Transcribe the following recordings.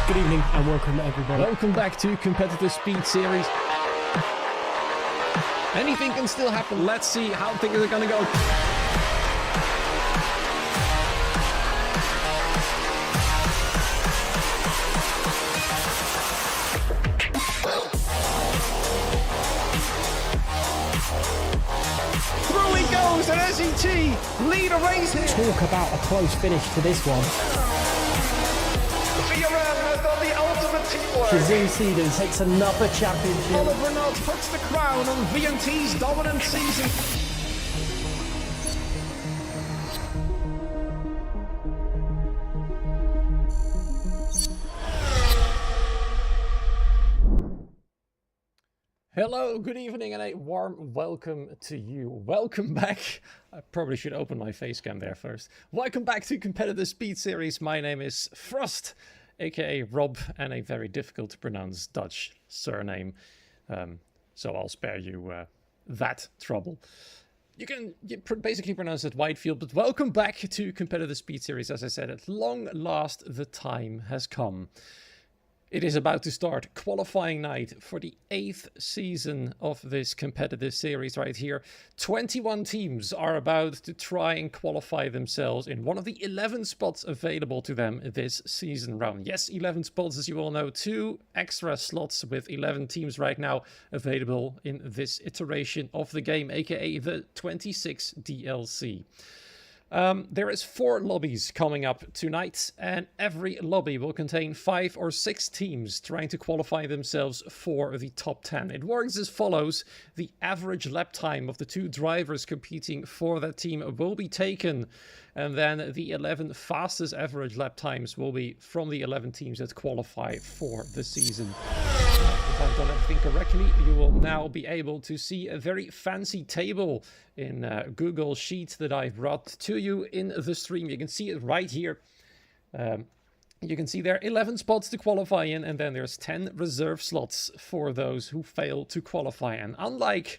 Good evening and welcome everybody. Welcome back to Competitive Speed Series. Anything can still happen. Let's see how things are gonna go. Through he goes, and SET lead a race here. Talk about a close finish to this one. Kazoo Seedon takes another championship. Oliver Renault puts the crown on VNT's dominant season. Hello, good evening, and a warm welcome to you. Welcome back. I probably should open my face cam there first. Welcome back to Competitive Speed Series. My name is Frost, aka Rob, and a very difficult to pronounce Dutch surname. So I'll spare you that trouble. You can basically pronounce it Whitefield, but welcome back to Competitive Speed Series. As I said, at long last, the time has come. It is about to start qualifying night for the 8th season of this competitive series right here. 21 teams are about to try and qualify themselves in one of the 11 spots available to them this season round. Yes, 11 spots, as you all know, 2 extra slots with 11 teams right now available in this iteration of the game, aka the 26 DLC. There is 4 lobbies coming up tonight, and every lobby will contain 5 or 6 teams trying to qualify themselves for the top 10. It works as follows. The average lap time of the 2 drivers competing for that team will be taken, and then the 11 fastest average lap times will be from the 11 teams that qualify for the season. If I've done everything correctly, you will now be able to see a very fancy table in Google Sheets that I brought to you in the stream. You can see it right here. You can see there are 11 spots to qualify in, and then there's 10 reserve slots for those who fail to qualify. And unlike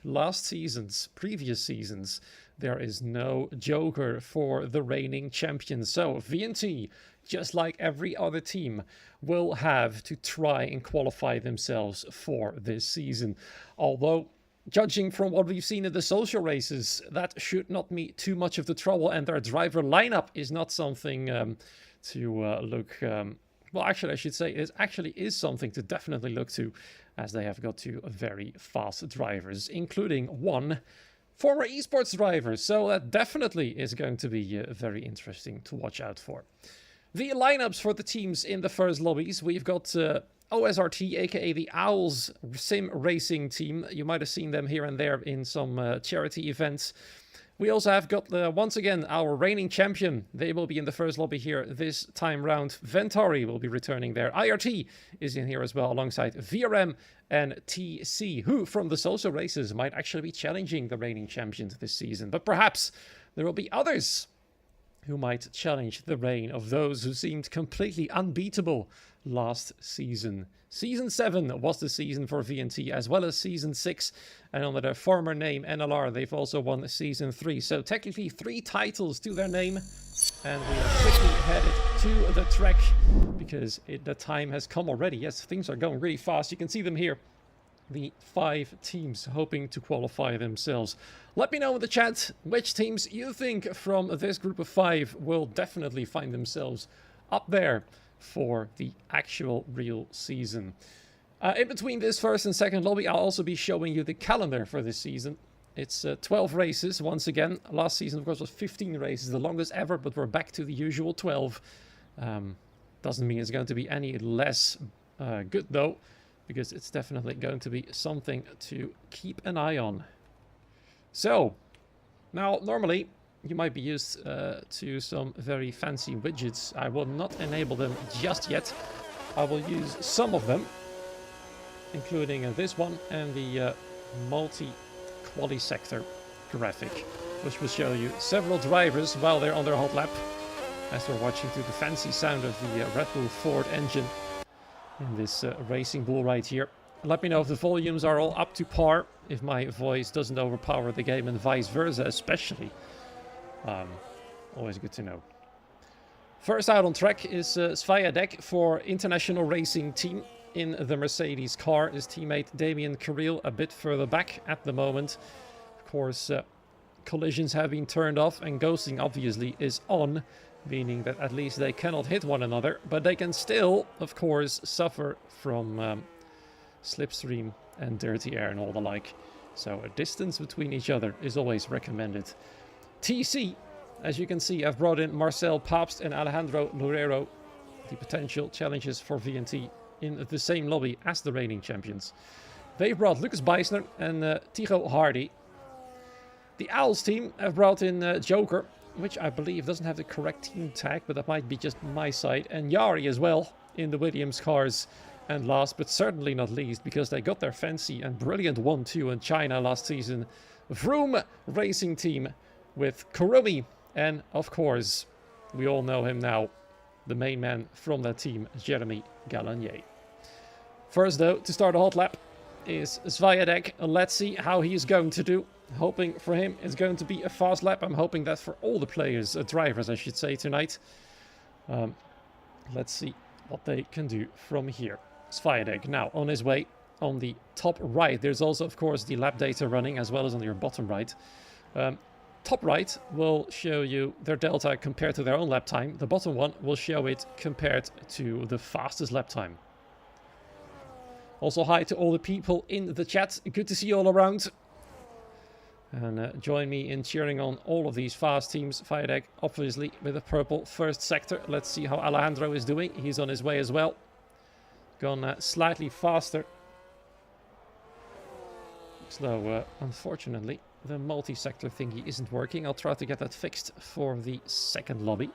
previous seasons, there is no joker for the reigning champion. So VNT, just like every other team, will have to try and qualify themselves for this season. Although, judging from what we've seen in the social races, that should not be too much of the trouble, and their driver lineup is not something to look... well, actually, I should say it actually is something to definitely look to, as they have got 2 very fast drivers, including 1 former esports driver. So that definitely is going to be very interesting to watch out for. The lineups for the teams in the first lobbies. We've got OSRT, aka the Owls Sim Racing team. You might have seen them here and there in some charity events. We also have got, once again, our reigning champion. They will be in the first lobby here this time round. Ventari will be returning there. IRT is in here as well, alongside VRM and TC, who from the social races might actually be challenging the reigning champions this season. But perhaps there will be others who might challenge the reign of those who seemed completely unbeatable last season. Season 7 was the season for VNT, as well as Season 6, and under their former name, NLR, they've also won Season 3. So technically 3 titles to their name, and we are quickly headed to the track, because the time has come already. Yes, things are going really fast. You can see them here. The 5 teams hoping to qualify themselves. Let me know in the chat which teams you think from this group of 5 will definitely find themselves up there for the actual real season. In between this first and second lobby, I'll also be showing you the calendar for this season. It's 12 races once again. Last season, of course, was 15 races, the longest ever, but we're back to the usual 12. Doesn't mean it's going to be any less good though, because it's definitely going to be something to keep an eye on. So, now normally you might be used to some very fancy widgets. I will not enable them just yet. I will use some of them, including this one and the multi-quali sector graphic, which will show you several drivers while they're on their hot lap, as we're watching to the fancy sound of the Red Bull Ford engine in this Racing Bull right here. Let me know if the volumes are all up to par, if my voice doesn't overpower the game, and vice versa especially. Always good to know. First out on track is Sviadek for International Racing Team in the Mercedes car. His teammate Damien Carril a bit further back at the moment. Of course, collisions have been turned off and ghosting obviously is on, meaning that at least they cannot hit one another, but they can still, of course, suffer from slipstream and dirty air and all the like. So a distance between each other is always recommended. TC, as you can see, I've brought in Marcel Pabst and Alejandro Loureiro, the potential challengers for VNT in the same lobby as the reigning champions. They've brought Lucas Beisner and Tigo Hardy. The Owls team have brought in Joker, which I believe doesn't have the correct team tag, but that might be just my side, and Yari as well in the Williams cars. And last but certainly not least, because they got their fancy and brilliant 1-2 in China last season, Vroom Racing Team with Kurumi. And of course, we all know him now, the main man from that team, Jeremy Galagnier. First though, to start a hot lap is Sviadek. Let's see how he is going to do. Hoping for him it's going to be a fast lap. I'm hoping that for all the players, drivers I should say, tonight. Let's see what they can do from here. Sviadek now on his way on the top right. There's also, of course, the lap data running as well as on your bottom right. Top right will show you their delta compared to their own lap time. The bottom one will show it compared to the fastest lap time. Also, hi to all the people in the chat. Good to see you all around. And join me in cheering on all of these fast teams. Sviadek, obviously, with a purple first sector. Let's see how Alejandro is doing. He's on his way as well. Gone slightly faster. So, unfortunately, the multi-sector thingy isn't working. I'll try to get that fixed for the second lobby.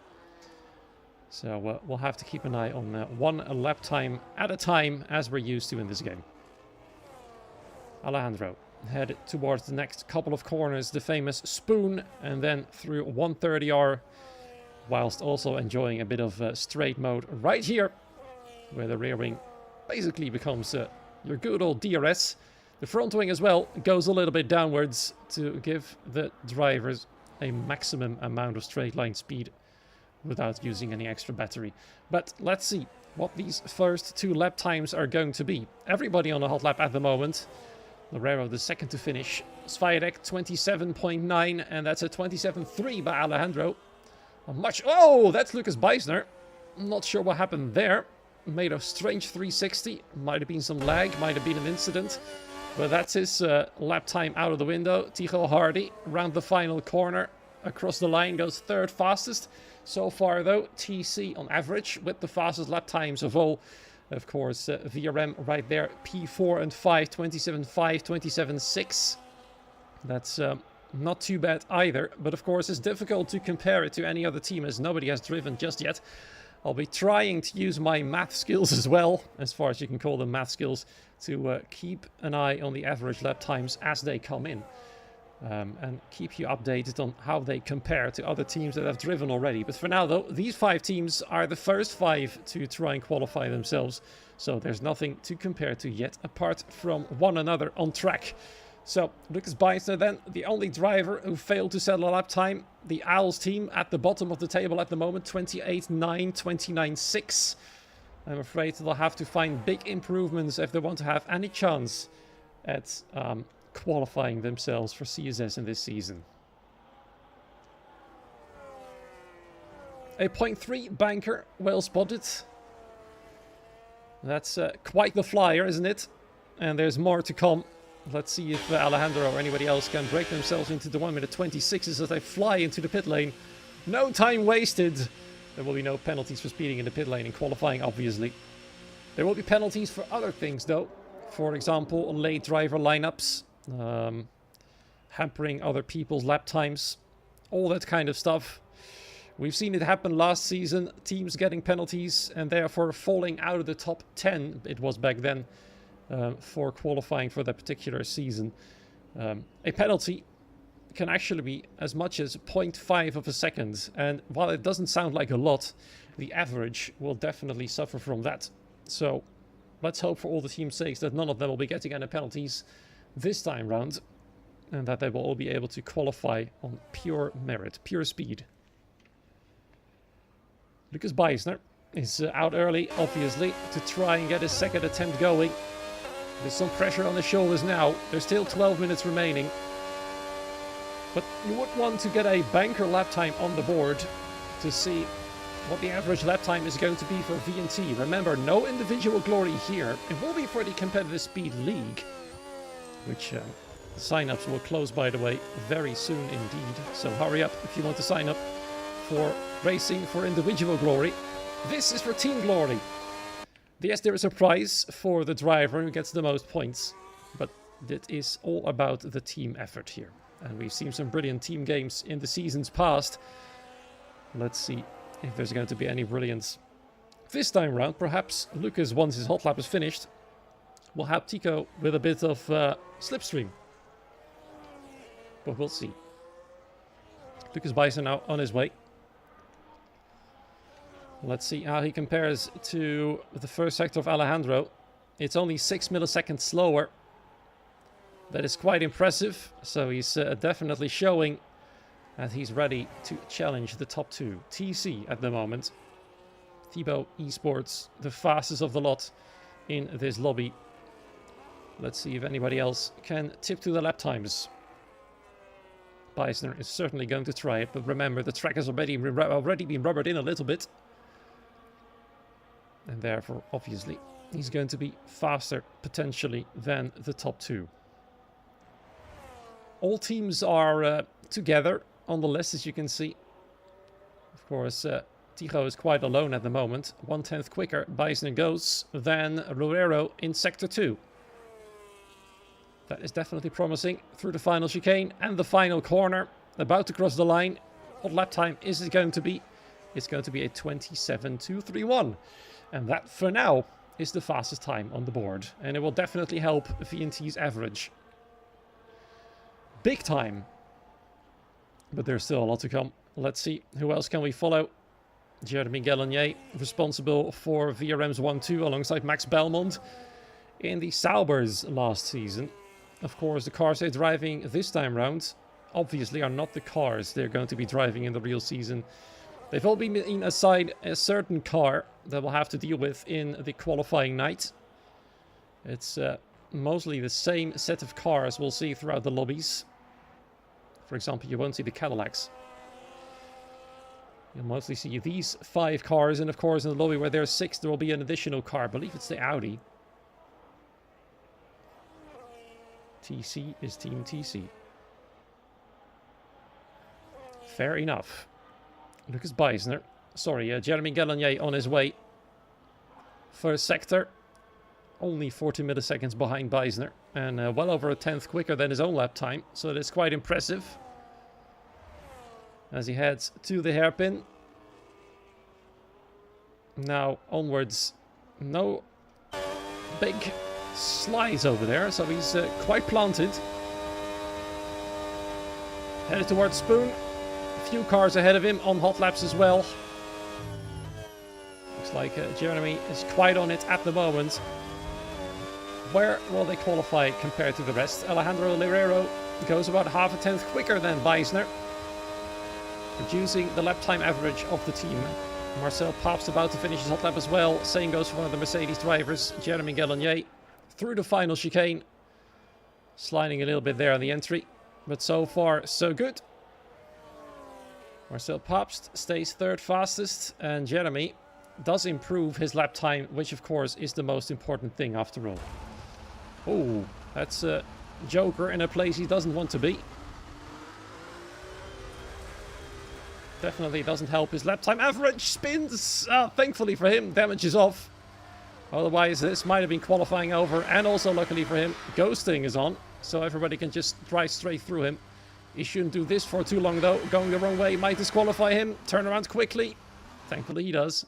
So, we'll have to keep an eye on one lap time at a time, as we're used to in this game. Alejandro head towards the next couple of corners, the famous spoon, and then through 130R, whilst also enjoying a bit of straight mode right here, where the rear wing basically becomes your good old DRS. The front wing as well goes a little bit downwards to give the drivers a maximum amount of straight line speed without using any extra battery. But let's see what these first two lap times are going to be. Everybody on a hot lap at the moment. Loureiro the second to finish. Sviadek 27.9, and that's a 27.3 by Alejandro. Oh, that's Lucas Beisner. Not sure what happened there. Made a strange 360. Might have been some lag, might have been an incident. But that's his lap time out of the window. Tigo Hardy round the final corner. Across the line goes third fastest. So far though, TC on average with the fastest lap times of all. Of course, VRM right there, P4 and 5, 27.5, 27.6. That's not too bad either. But of course, it's difficult to compare it to any other team as nobody has driven just yet. I'll be trying to use my math skills as well, as far as you can call them math skills, to keep an eye on the average lap times as they come in. And keep you updated on how they compare to other teams that have driven already. But for now though, these 5 teams are the first 5 to try and qualify themselves. So there's nothing to compare to yet apart from one another on track. So Lucas Beisner then, the only driver who failed to settle a lap time. The Owls team at the bottom of the table at the moment, 28.9, 29.6. I'm afraid they'll have to find big improvements if they want to have any chance at qualifying themselves for CSS in this season. A 0.3 banker, well spotted. That's quite the flyer, isn't it? And there's more to come. Let's see if Alejandro or anybody else can break themselves into the 1 minute 26s as they fly into the pit lane. No time wasted. There will be no penalties for speeding in the pit lane and qualifying, obviously. There will be penalties for other things, though. For example, late driver lineups, hampering other people's lap times, all that kind of stuff. We've seen it happen last season, teams getting penalties and therefore falling out of the top 10, it was back then, for qualifying for that particular season. A penalty can actually be as much as 0.5 of a second, and while it doesn't sound like a lot, the average will definitely suffer from that. So let's hope for all the team's sakes that none of them will be getting any penalties this time round, and that they will all be able to qualify on pure merit, pure speed. Lucas Beisner is out early, obviously, to try and get his second attempt going. There's some pressure on the shoulders now. There's still 12 minutes remaining. But you would want to get a banker lap time on the board to see what the average lap time is going to be for VNT. Remember, no individual glory here. It will be for the Competitive Speed League, which sign-ups will close, by the way, very soon indeed. So hurry up if you want to sign up for racing for individual glory. This is for team glory. Yes, there is a prize for the driver who gets the most points, but it is all about the team effort here. And we've seen some brilliant team games in the seasons past. Let's see if there's going to be any brilliance this time round. Perhaps Lucas, once his hot lap is finished, will help Tico with a bit of slipstream. But we'll see. Lucas Bison now on his way. Let's see how he compares to the first sector of Alejandro. It's only 6 milliseconds slower. That is quite impressive. So he's definitely showing that he's ready to challenge the top two. TC at the moment. Thibaut Esports, the fastest of the lot in this lobby. Let's see if anybody else can tip to the lap times. Beisner is certainly going to try it, but remember, the track has already been rubbered in a little bit. And therefore, obviously, he's going to be faster, potentially, than the top two. All teams are together on the list, as you can see. Of course, Tico is quite alone at the moment. 1/10 quicker Beisner goes than Loureiro in Sector 2. That is definitely promising through the final chicane and the final corner. About to cross the line. What lap time is it going to be? It's going to be a 27.231. And that, for now, is the fastest time on the board. And it will definitely help VNT's average. Big time. But there's still a lot to come. Let's see, who else can we follow? Jeremy Gallonier, responsible for VRM's 1-2 alongside Max Belmont in the Saubers last season. Of course, the cars they're driving this time round obviously are not the cars they're going to be driving in the real season. They've all been assigned a certain car that we'll have to deal with in the qualifying night. It's mostly the same set of cars we'll see throughout the lobbies. For example, you won't see the Cadillacs. You'll mostly see these 5 cars, and of course in the lobby where there's 6 there will be an additional car. I believe it's the Audi. TC is Team TC. Fair enough. Lucas Beisner. Sorry, Jeremy Gallonier on his way. First sector. Only 40 milliseconds behind Beisner. And well over a 10th quicker than his own lap time. So that's quite impressive. As he heads to the hairpin. Now onwards. No big slides over there. So he's quite planted. Headed towards Spoon. A few cars ahead of him on hot laps as well. Looks like Jeremy is quite on it at the moment. Where will they qualify compared to the rest? Alejandro Loureiro goes about half a 10th quicker than Beisner, reducing the lap time average of the team. Marcel Papst about to finish his hot lap as well. Same goes for one of the Mercedes drivers, Jeremy Gallonier, through the final chicane. Sliding a little bit there on the entry, but so far so good. Marcel Papst stays 3rd fastest, and Jeremy does improve his lap time, which of course is the most important thing after all. Oh, that's a Joker in a place he doesn't want to be. Definitely doesn't help his lap time average. Spins! Thankfully for him, damage is off. Otherwise, this might have been qualifying over. And also, luckily for him, ghosting is on. So everybody can just drive straight through him. He shouldn't do this for too long, though. Going the wrong way might disqualify him. Turn around quickly. Thankfully, he does.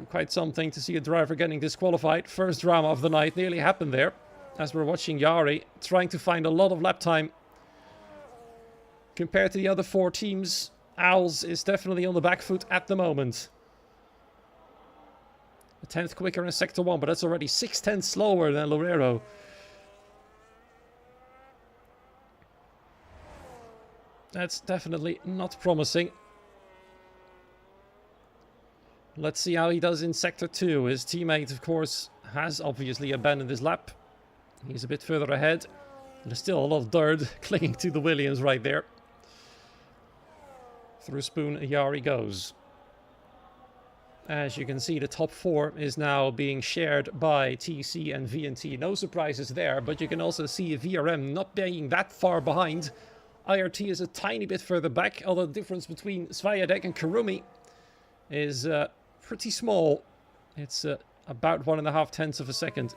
Quite something to see a driver getting disqualified. First drama of the night nearly happened there. As we're watching Yari trying to find a lot of lap time. Compared to the other 4 teams, Owls is definitely on the back foot at the moment. A 10th quicker in Sector 1, but that's already 6/10 slower than Loureiro. That's definitely not promising. Let's see how he does in Sector 2. His teammate, of course, has obviously abandoned his lap. He's a bit further ahead. There's still a lot of dirt clinging to the Williams right there. Through Spoon, Yari goes. As you can see, the top 4 is now being shared by TC and VNT. No surprises there, but you can also see VRM not being that far behind. IRT is a tiny bit further back, although the difference between Svayadek and Karumi is pretty small. It's about 1.5 tenths of a second.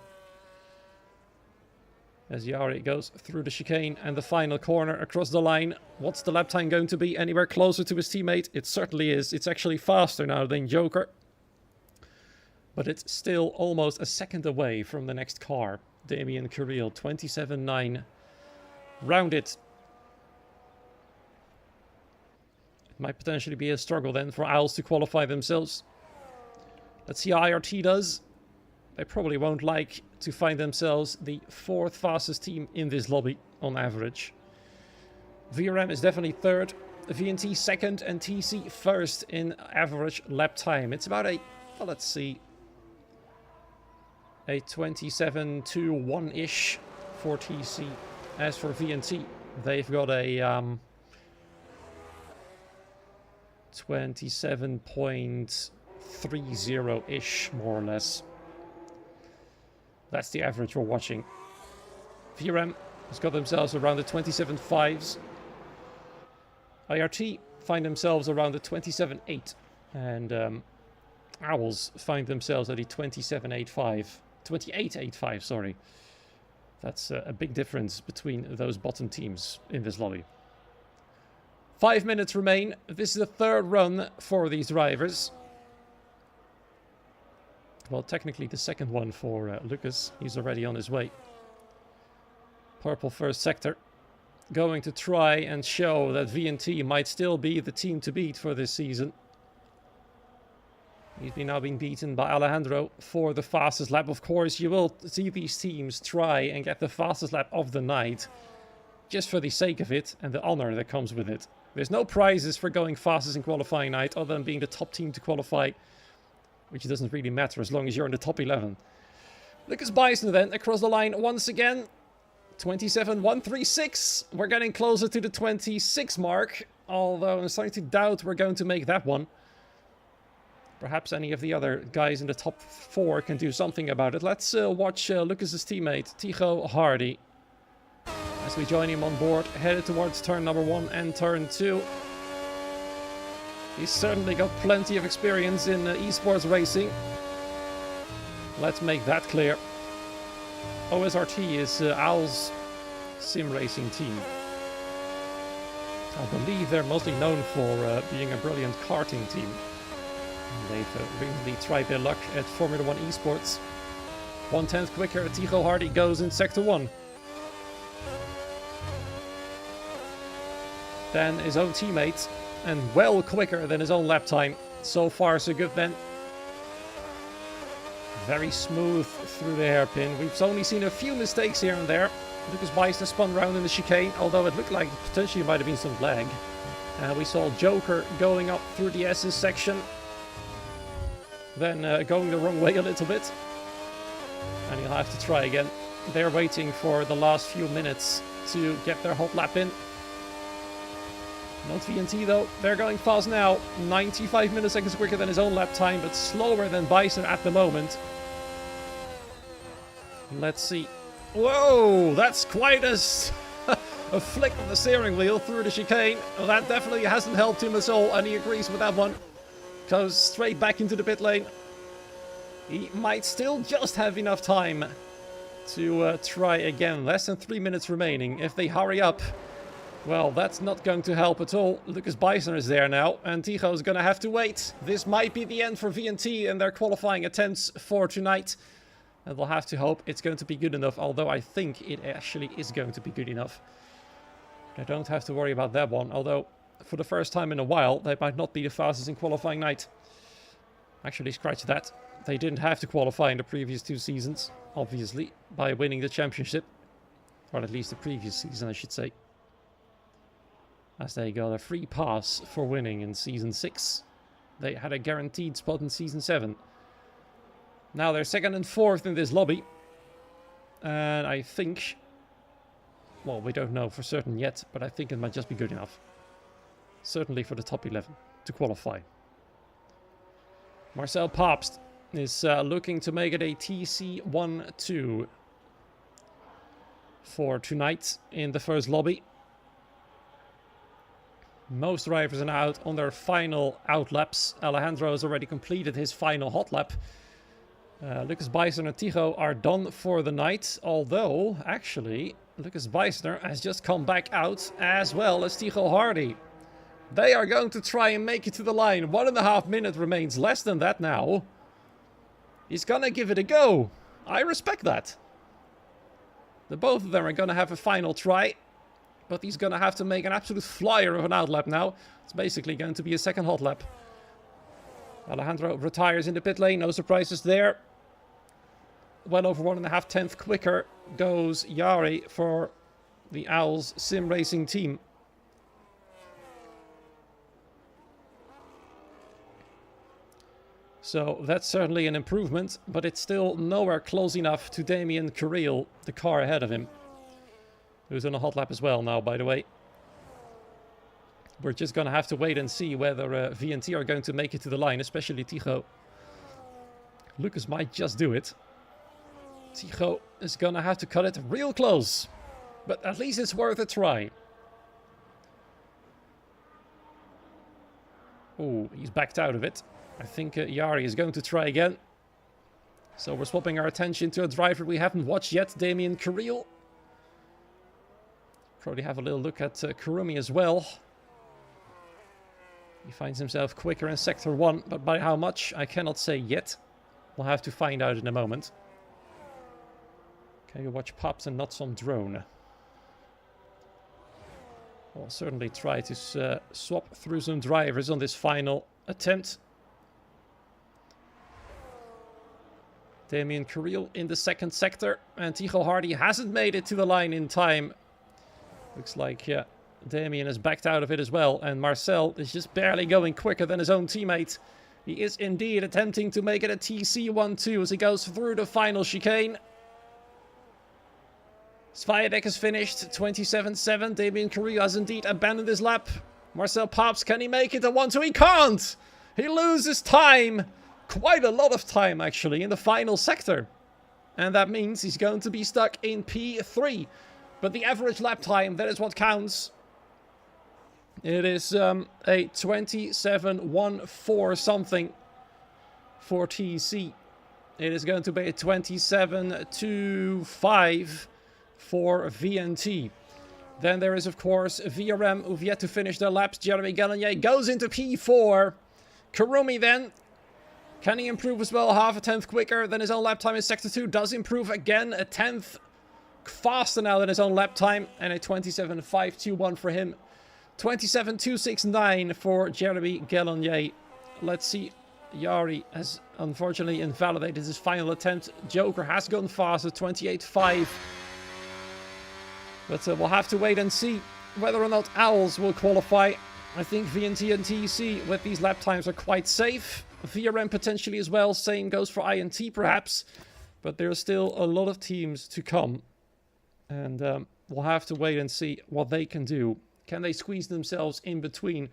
As Yari goes through the chicane and the final corner across the line. What's the lap time going to be? Anywhere closer to his teammate? It certainly is. It's actually faster now than Joker. But it's still almost a second away from the next car. Damien Carril, 27.9. Round it. It might potentially be a struggle then for Owls to qualify themselves. Let's see how IRT does. They probably won't like to find themselves the 4th fastest team in this lobby on average. VRM is definitely 3rd, VNT 2nd, and TC 1st in average lap time. It's about a, well, let's see, a 27.1-ish for TC. As for VNT, they've got a 27.30-ish, more or less. That's the average we're watching. VRM has got themselves around the 27.5s. IRT find themselves around the 27.8. And Owls find themselves at the 27.85. 28.85, sorry. That's a big difference between those bottom teams in this lobby. 5 minutes remain. This is the 3rd run for these drivers. Well, technically the 2nd one for Lucas. He's already on his way. Purple 1st sector. Going to try and show that VNT might still be the team to beat for this season. He's now been beaten by Alejandro for the fastest lap. Of course, you will see these teams try and get the fastest lap of the night. Just for the sake of it and the honor that comes with it. There's no prizes for going fastest in qualifying night other than being the top team to qualify. Which doesn't really matter as long as you're in the top 11. Lucas Bison then across the line once again. 27.136. We're getting closer to the 26 mark. Although I'm starting to doubt we're going to make that one. Perhaps any of the other guys in the top 4 can do something about it. Let's watch Lucas's teammate, Tycho Hardy. As we join him on board, headed towards turn number 1 and turn 2. He's certainly got plenty of experience in esports racing. Let's make that clear. OSRT is Owl's sim racing team. I believe they're mostly known for being a brilliant karting team. They've recently tried their luck at Formula 1 esports. 1/10 quicker, Tycho Hardy goes in Sector 1. Then his own teammate. And well quicker than his own lap time. So far, so good then. Very smooth through the hairpin. We've only seen a few mistakes here and there. Lucas Bison spun round in the chicane, although it looked like potentially might have been some lag. We saw Joker going up through the S's section. Then going the wrong way a little bit. And he'll have to try again. They're waiting for the last few minutes to get their hot lap in. Not VNT though, they're going fast now. 95 milliseconds quicker than his own lap time, but slower than Bison at the moment. Let's see. Whoa, that's quite a flick of the steering wheel through the chicane. Well, that definitely hasn't helped him at all, and he agrees with that one. Goes straight back into the pit lane. He might still just have enough time to try again. Less than 3 minutes remaining. If they hurry up, well, that's not going to help at all. Lucas Bison is there now, and Tycho is going to have to wait. This might be the end for VNT and their qualifying attempts for tonight. And we'll have to hope it's going to be good enough, although I think it actually is going to be good enough. I don't have to worry about that one, although for the first time in a while, they might not be the fastest in qualifying night. Actually, scratch that. They didn't have to qualify in the previous 2 seasons, obviously, by winning the championship. Or at least the previous season, I should say. As they got a free pass for winning in Season 6. They had a guaranteed spot in Season 7. Now they're 2nd and 4th in this lobby. And I think... Well, we don't know for certain yet, but I think it might just be good enough. Certainly for the top 11 to qualify. Marcel Papst is looking to make it a TC1-2 for tonight in the first lobby. Most drivers are now out on their final out laps. Alejandro has already completed his final hot lap. Lucas Beisner and Tycho are done for the night. Although, actually, Lucas Beisner has just come back out as well as Tycho Hardy. They are going to try and make it to the line. 1.5 minutes remains, less than that now. He's gonna give it a go. I respect that. The both of them are gonna have a final try. But he's gonna have to make an absolute flyer of an outlap now. It's basically going to be a second hot lap. Alejandro retires in the pit lane, no surprises there. Well over 1.5 tenths quicker goes Jari for the Owls Sim Racing team. So that's certainly an improvement, but it's still nowhere close enough to Damien Carril, the car ahead of him. Who's on a hot lap as well now, by the way. We're just going to have to wait and see whether VNT are going to make it to the line, especially Tycho. Lucas might just do it. Tycho is going to have to cut it real close. But at least it's worth a try. Oh, he's backed out of it. I think Jari is going to try again. So we're swapping our attention to a driver we haven't watched yet, Damien Carril. Probably have a little look at Kurumi as well. He finds himself quicker in Sector 1, but by how much, I cannot say yet. We'll have to find out in a moment. Okay, watch Pops and not some drone. I'll certainly try to swap through some drivers on this final attempt. Damien Carril in the second sector, and Tycho Hardy hasn't made it to the line in time. Looks like, yeah, Damien has backed out of it as well, and Marcel is just barely going quicker than his own teammate. He is indeed attempting to make it a TC1-2 as he goes through the final chicane. Sviatek has finished 27-7. Damien Carril has indeed abandoned his lap. Marcel Paps, can he make it a 1-2? He can't! He loses time! Quite a lot of time, actually, in the final sector. And that means he's going to be stuck in P3. But the average lap time, that is what counts. It is a 27.14 something for TC. It is going to be a 27.25 for VNT. Then there is, of course, VRM, who've yet to finish their laps. Jeremy Gallagher goes into P4. Kurumi then. Can he improve as well? Half a tenth quicker than his own lap time in Sector 2. Does improve again. A tenth faster now than his own lap time. And a 27.521 for him. 27.269 for Jeremy Gallagher. Let's see. Jari has unfortunately invalidated his final attempt. Joker has gone faster. 28.5. But we'll have to wait and see whether or not Owls will qualify. I think VNT and TC with these lap times are quite safe. VRM potentially as well. Same goes for INT perhaps. But there's still a lot of teams to come. And we'll have to wait and see what they can do. Can they squeeze themselves in between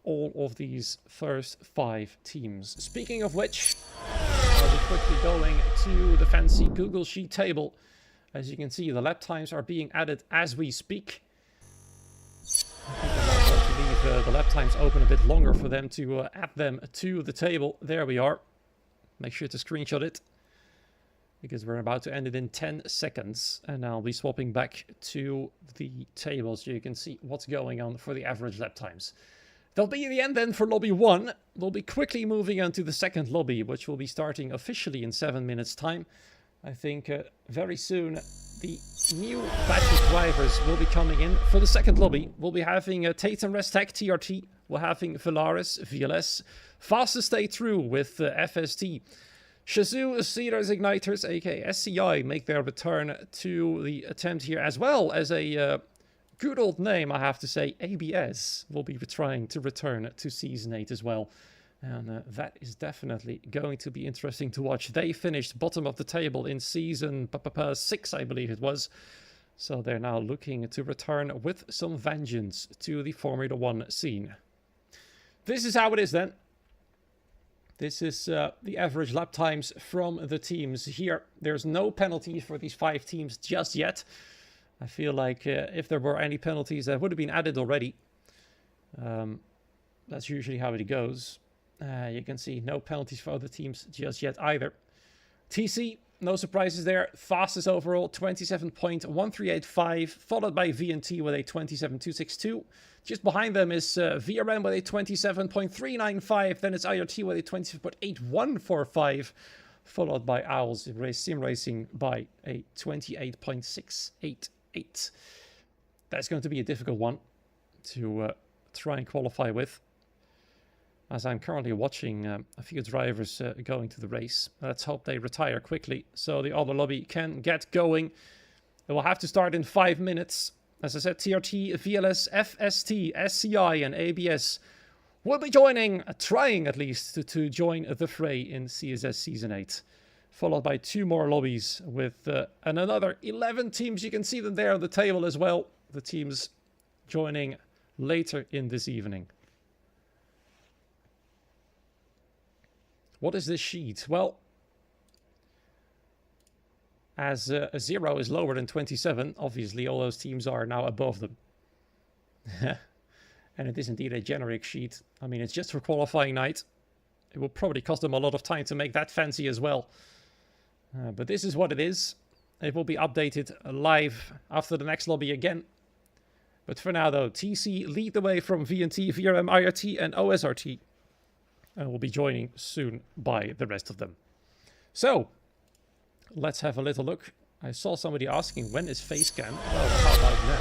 all of these first 5 teams? Speaking of which, I'll be quickly going to the fancy Google Sheet table. As you can see, the lap times are being added as we speak. I think I might want to leave the lap times open a bit longer for them to add them to the table. There we are. Make sure to screenshot it, because we're about to end it in 10 seconds. And I'll be swapping back to the table so you can see what's going on for the average lap times. They'll be the end then for Lobby 1. We'll be quickly moving on to the second lobby, which will be starting officially in 7 minutes' time. I think very soon the new batch of drivers will be coming in. For the second lobby, we'll be having Tatum Restec TRT. We're having Velaris, VLS, Fastest Stay True with FST. Shazoo, Cedars Igniters, aka SCI, make their return to the attempt here, as well as a good old name, I have to say, ABS will be trying to return to Season 8 as well. And that is definitely going to be interesting to watch. They finished bottom of the table in season 6, I believe it was. So they're now looking to return with some vengeance to the Formula 1 scene. This is how it is then. This is the average lap times from the teams here. There's no penalties for these 5 teams just yet. I feel like if there were any penalties, that would have been added already. That's usually how it goes. You can see no penalties for other teams just yet either. TC, no surprises there. Fastest overall, 27.1385, followed by VNT with a 27.262. Just behind them is VRM with a 27.395. Then it's IRT with a 27.8145, followed by Owls Sim Racing by a 28.688. That's going to be a difficult one to try and qualify with, as I'm currently watching a few drivers going to the race. Let's hope they retire quickly so the other lobby can get going. It will have to start in 5 minutes. As I said, TRT, VLS, FST, SCI and ABS will be joining, trying at least, to join the fray in CSS Season 8. Followed by 2 more lobbies with and another 11 teams. You can see them there on the table as well. The teams joining later in this evening. What is this sheet? Well, as a 0 is lower than 27, obviously all those teams are now above them. And it is indeed a generic sheet. I mean, it's just for qualifying night. It will probably cost them a lot of time to make that fancy as well. But this is what it is. It will be updated live after the next lobby again. But for now, though, TC lead the way from VNT, VRM, IRT, and OSRT. And will be joining soon by the rest of them. So, let's have a little look. I saw somebody asking, when is Facecam? Well, how about now?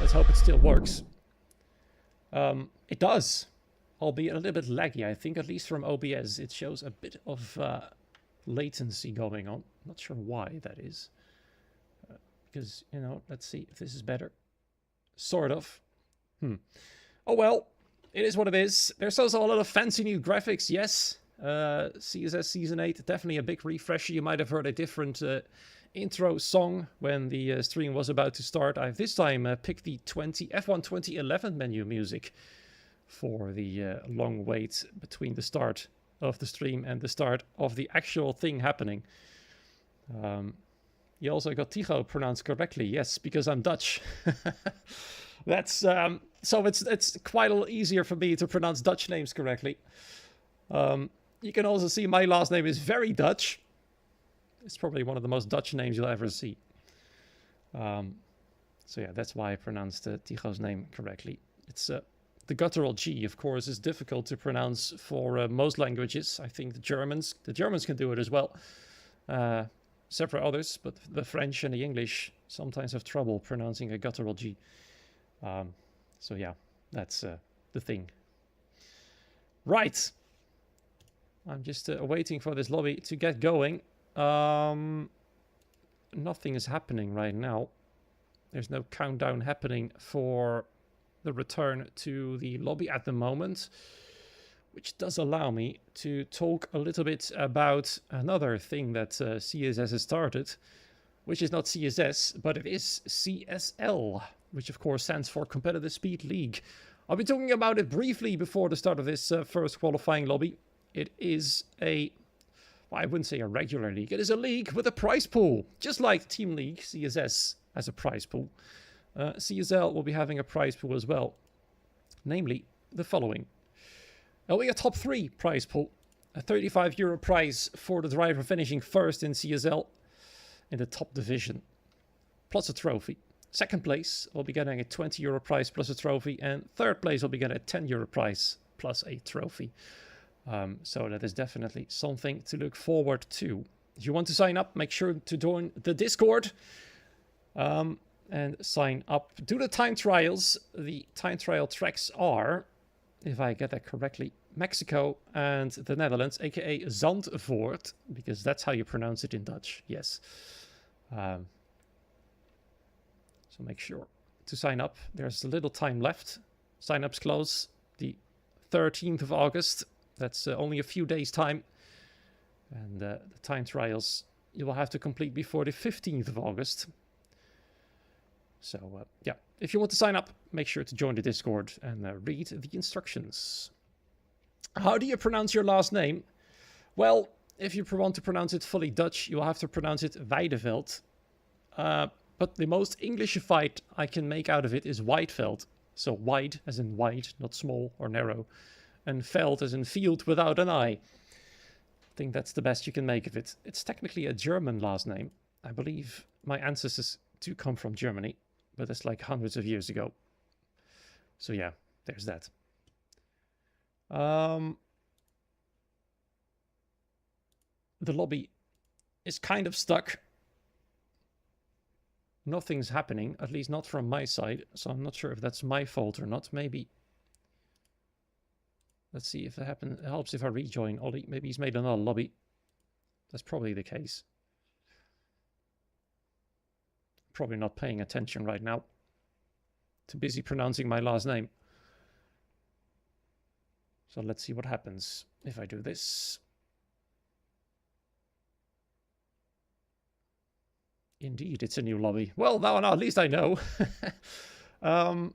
Let's hope it still works. It does, albeit a little bit laggy, I think, at least from OBS. It shows a bit of latency going on. Not sure why that is. Because, you know, let's see if this is better. Sort of. Oh well, it is what it is. There's also a lot of fancy new graphics, yes. CSS Season 8, definitely a big refresher. You might have heard a different intro song when the stream was about to start. I've this time picked the F1 2011 menu music for the long wait between the start of the stream and the start of the actual thing happening. You also got Tycho pronounced correctly, yes, because I'm Dutch. That's so it's quite a little easier for me to pronounce Dutch names correctly. You can also see my last name is very Dutch. It's probably one of the most Dutch names you'll ever see. So yeah, that's why I pronounced Tycho's name correctly. It's the guttural G, of course, is difficult to pronounce for most languages. I think the Germans can do it as well. Separate others, but the French and the English sometimes have trouble pronouncing a guttural G. So yeah, that's the thing. Right. I'm just waiting for this lobby to get going. Nothing is happening right now. There's no countdown happening for the return to the lobby at the moment, which does allow me to talk a little bit about another thing that CSS has started, which is not CSS, but it is CSL, which of course stands for Competitive Speed League. I'll be talking about it briefly before the start of this first qualifying lobby. It is well, I wouldn't say a regular league. It is a league with a prize pool, just like Team League, CSS has a prize pool. CSL will be having a prize pool as well, namely the following. There'll be a top 3 prize pool, a €35 prize for the driver finishing first in CSL in the top division, plus a trophy. Second place will be getting a €20 prize plus a trophy, and third place will be getting a €10 prize plus a trophy. So that is definitely something to look forward to. If you want to sign up, make sure to join the Discord and sign up. Do the time trials. The time trial tracks are, if I get that correctly, Mexico and the Netherlands, aka Zandvoort, because that's how you pronounce it in Dutch. Yes. So make sure to sign up. There's a little time left. Sign-ups close the 13th of August. That's only a few days' time. And the time trials you will have to complete before the 15th of August. So, yeah, if you want to sign up, make sure to join the Discord and read the instructions. How do you pronounce your last name? Well, if you want to pronounce it fully Dutch, you'll have to pronounce it Weideveld. But the most Englishified I can make out of it is Whiteveld. So wide as in wide, not small or narrow. And veld as in field without an I. I think that's the best you can make of it. It's technically a German last name. I believe my ancestors do come from Germany, but it's like hundreds of years ago. So yeah, there's that. The lobby is kind of stuck. Nothing's happening, at least not from my side, so I'm not sure if that's my fault or not. Maybe. Let's see if it happens. It helps if I rejoin Ollie. Maybe he's made another lobby. That's probably the case. Probably not paying attention right now. Too busy pronouncing my last name. So let's see what happens if I do this. Indeed, it's a new lobby. Well, now at least I know. I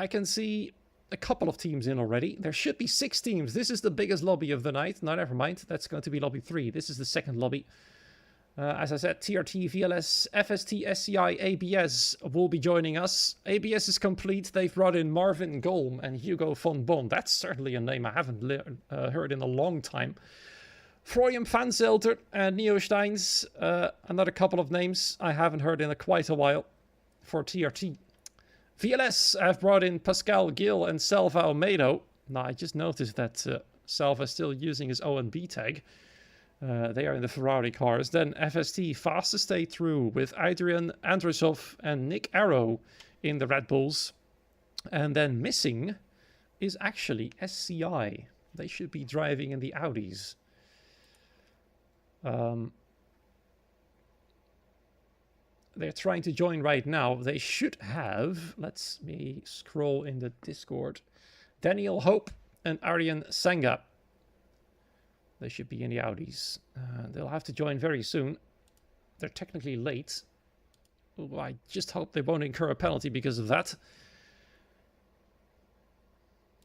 can see a couple of teams in already. There should be 6 teams. This is the biggest lobby of the night. No, never mind. That's going to be lobby 3. This is the second lobby. As I said, TRT, VLS, FST, SCI, ABS will be joining us. ABS is complete. They've brought in Marvin Golm and Hugo von Bon. That's certainly a name I haven't heard in a long time. Froyum Vanzelter and Neo Steins. Another couple of names I haven't heard in quite a while for TRT. VLS have brought in Pascal Gil and Salva Almeida. Now, I just noticed that Salva is still using his O&B tag. They are in the Ferrari cars. Then FST, fast to stay through with Adrian Andrusov and Nick Arrow in the Red Bulls. And then missing is actually SCI. They should be driving in the Audis. They're trying to join right now. They should have, let me scroll in the Discord, Daniel Hope and Aryan Senga. They should be in the Audis. They'll have to join very soon. They're technically late. Ooh, I just hope they won't incur a penalty because of that.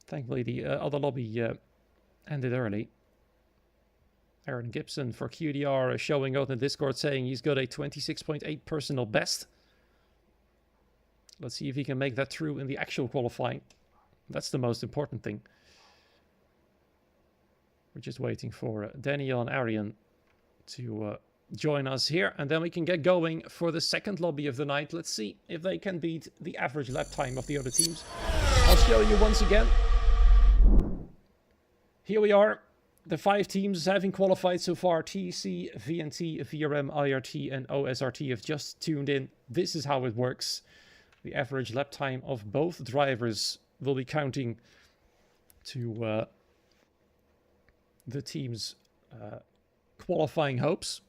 Thankfully, the other lobby ended early. Aaron Gibson for QDR showing out in the Discord saying he's got a 26.8 personal best. Let's see if he can make that through in the actual qualifying. That's the most important thing. We're just waiting for Daniel and Arian to join us here. And then we can get going for the second lobby of the night. Let's see if they can beat the average lap time of the other teams. I'll show you once again. Here we are. The 5 teams having qualified so far. TC, VNT, VRM, IRT, and OSRT have just tuned in. This is how it works. The average lap time of both drivers will be counting to the team's qualifying hopes.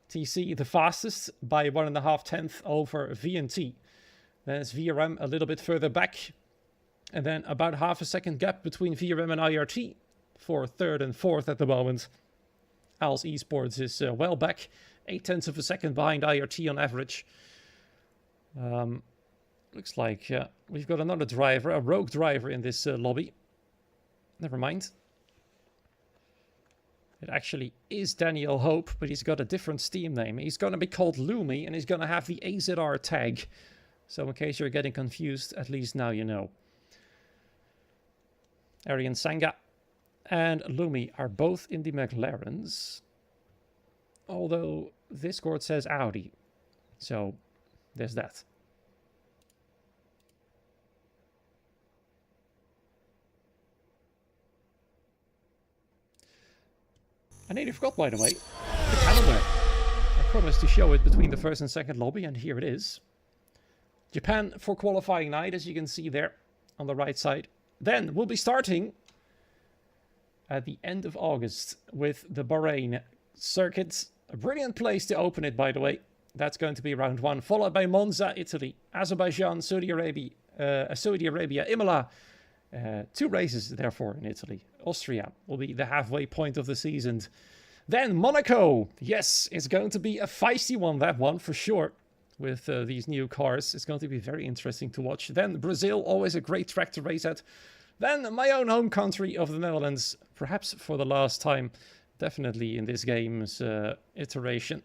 TC the fastest by 1.5 tenths over VNT. Then it's VRM a little bit further back. And then about half a second gap between VRM and IRT for 3rd and 4th at the moment. Als Esports is well back. 8 tenths of a second behind IRT on average. Looks like we've got another driver, a rogue driver in this lobby. Never mind. It actually is Daniel Hope, but he's got a different Steam name. He's going to be called Lumi, and he's going to have the AZR tag. So in case you're getting confused, at least now you know. Arian Sanga and Lumi are both in the McLarens. Although Discord says Audi. So there's that. I nearly forgot, by the way, the calendar. I promised to show it between the first and second lobby, and here it is. Japan for qualifying night, as you can see there on the right side. Then we'll be starting at the end of August with the Bahrain circuit. A brilliant place to open it, by the way. That's going to be round 1, followed by Monza, Italy, Azerbaijan, Saudi Arabia, Imola, 2 races, therefore, in Italy. Austria will be the halfway point of the season. Then Monaco. Yes, it's going to be a feisty one, that one, for sure. With these new cars, it's going to be very interesting to watch. Then Brazil, always a great track to race at. Then my own home country of the Netherlands, perhaps for the last time, definitely in this game's iteration.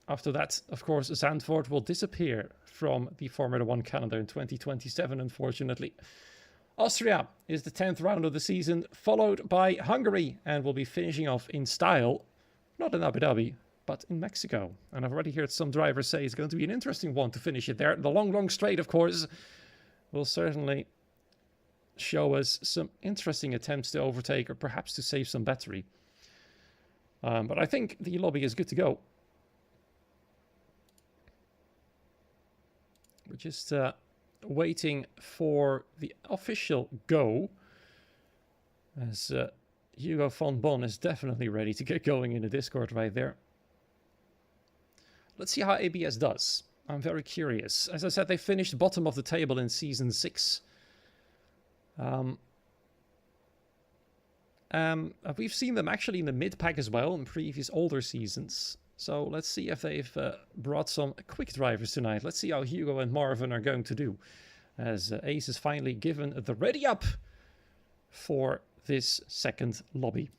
After that, of course, Zandvoort will disappear from the Formula 1 calendar in 2027, unfortunately. Austria is the 10th round of the season, followed by Hungary, and will be finishing off in style, not in Abu Dhabi, but in Mexico. And I've already heard some drivers say it's going to be an interesting one to finish it there. The long straight, of course, will certainly show us some interesting attempts to overtake or perhaps to save some battery. But I think the lobby is good to go. We're just waiting for the official go, as Hugo von Bon is definitely ready to get going in the Discord right there. Let's see how ABS does. I'm very curious. As I said, they finished bottom of the table in Season 6. We've seen them actually in the mid-pack as well in previous older seasons. So let's see if they've brought some quick drivers tonight. Let's see how Hugo and Marvin are going to do, as Ace is finally given the ready up for this second lobby.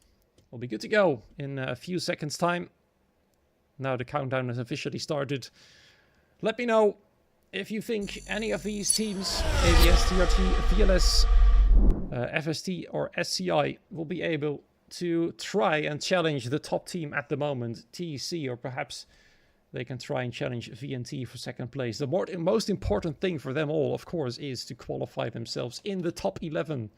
We'll be good to go in a few seconds' time. Now the countdown has officially started. Let me know if you think any of these teams, ABS, TRT, VLS, FST or SCI, will be able to try and challenge the top team at the moment, TEC, or perhaps they can try and challenge VNT for second place. The most important thing for them all, of course, is to qualify themselves in the top 11.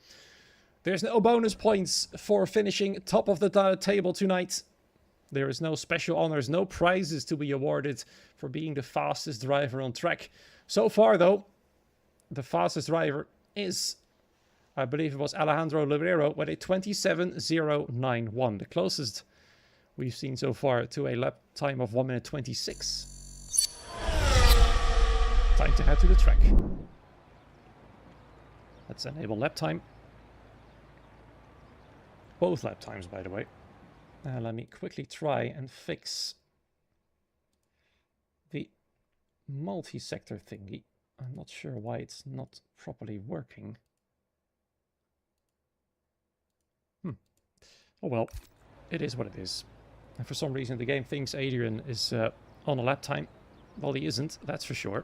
There's no bonus points for finishing top of the table tonight. There is no special honors, no prizes to be awarded for being the fastest driver on track. So far, though, the fastest driver is, I believe it was Alejandro Lobrero with a 27.091, the closest we've seen so far to a lap time of 1 minute 26. Time to head to the track. Let's enable lap time. Both lap times, by the way. Let me quickly try and fix the multi-sector thingy. I'm not sure why it's not properly working. Oh well, it is what it is. And for some reason the game thinks Adrian is on a lap time. Well, he isn't, that's for sure.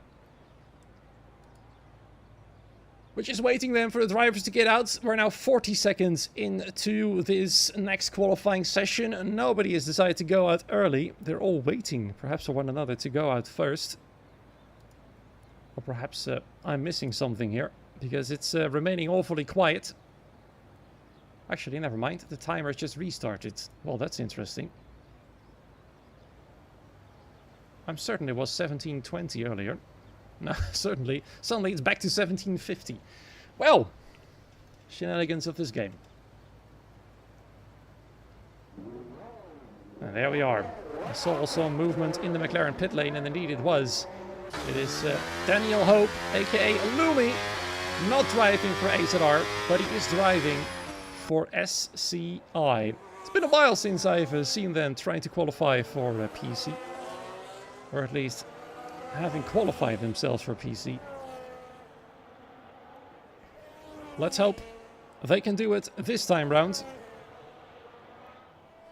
We're just waiting then for the drivers to get out. We're now 40 seconds into this next qualifying session. Nobody has decided to go out early. They're all waiting, perhaps for one another to go out first. Or perhaps I'm missing something here, because it's remaining awfully quiet. Actually, never mind. The timer just restarted. Well, that's interesting. I'm certain it was 1720 earlier. No, certainly. Suddenly it's back to 1750. Well, shenanigans of this game. And there we are. I saw also movement in the McLaren pit lane, and indeed it was. It is Daniel Hope, aka Lumi, not driving for AZR, but he is driving for SCI. It's been a while since I've seen them trying to qualify for PC. Or at least having qualified themselves for PC. Let's hope they can do it this time round.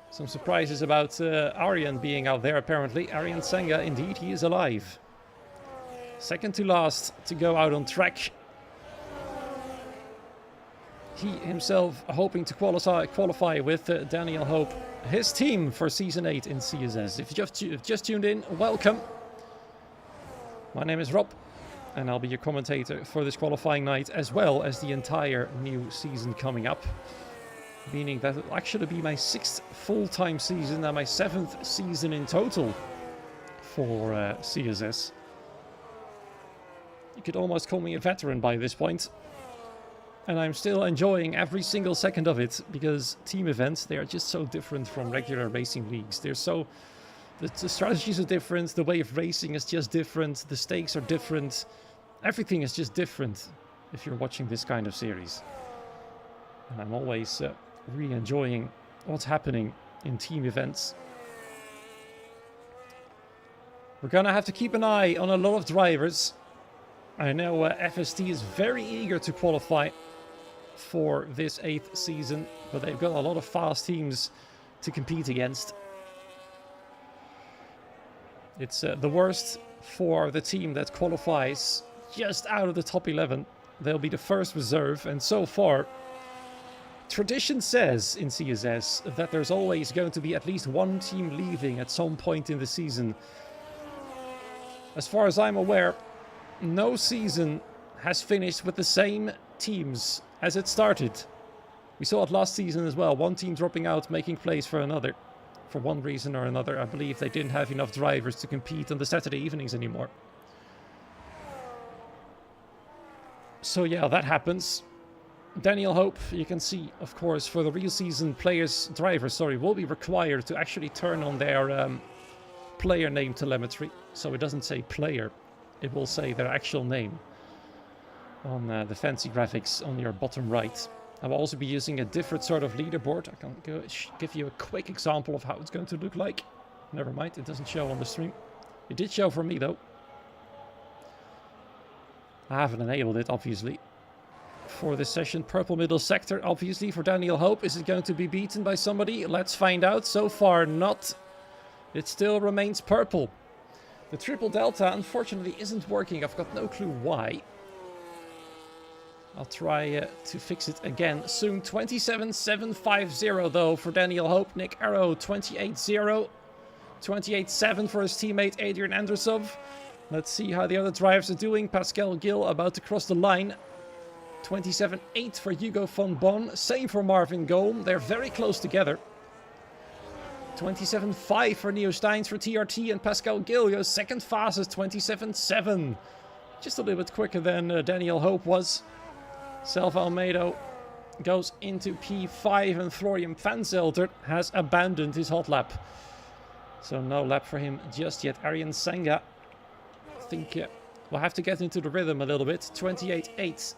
Some surprises about Aryan being out there apparently. Aryan Senga, indeed, he is alive. Second to last to go out on track. He himself hoping to qualify with Daniel Hope, his team for Season 8 in CSS. If you've just tuned in, welcome. My name is Rob, and I'll be your commentator for this qualifying night, as well as the entire new season coming up. Meaning that it'll actually be my 6th full-time season and my 7th season in total for CSS. You could almost call me a veteran by this point. And I'm still enjoying every single second of it, because team events, they are just so different from regular racing leagues. They're so... The strategies are different, the way of racing is just different, the stakes are different. Everything is just different if you're watching this kind of series. And I'm always really enjoying what's happening in team events. We're gonna have to keep an eye on a lot of drivers. I know FST is very eager to qualify for this 8th season, but they've got a lot of fast teams to compete against. It's the worst for the team that qualifies just out of the top 11. They'll be the first reserve, and so far, tradition says in CSS that there's always going to be at least one team leaving at some point in the season. As far as I'm aware, no season has finished with the same teams as it started. We saw it last season as well, one team dropping out, making place for another. For one reason or another, I believe they didn't have enough drivers to compete on the Saturday evenings anymore. So yeah, that happens. Daniel Hope, you can see, of course, for the real season, drivers will be required to actually turn on their player name telemetry. So it doesn't say player, it will say their actual name on the fancy graphics on your bottom right. I will also be using a different sort of leaderboard. I can give you a quick example of how it's going to look like. Never mind, it doesn't show on the stream. It did show for me though. I haven't enabled it, obviously. For this session, purple middle sector, obviously, for Daniel Hope. Is it going to be beaten by somebody? Let's find out. So far, not. It still remains purple. The triple delta, unfortunately, isn't working. I've got no clue why. I'll try to fix it again soon. 27.750 though for Daniel Hope. Nick Arrow 28.0. 28.7 for his teammate Adrian Andrusov. Let's see how the other drivers are doing. Pascal Gill about to cross the line. 27.8 for Hugo von Bonn. Same for Marvin Gohm. They're very close together. 27.5 for Neo Steins for TRT, and Pascal Gill goes second fastest, 27.7. Just a little bit quicker than Daniel Hope was. Selva Almeida goes into P5, and Florian Vanzelter has abandoned his hot lap. So no lap for him just yet. Aryan Senga, I think we'll have to get into the rhythm a little bit. 28.8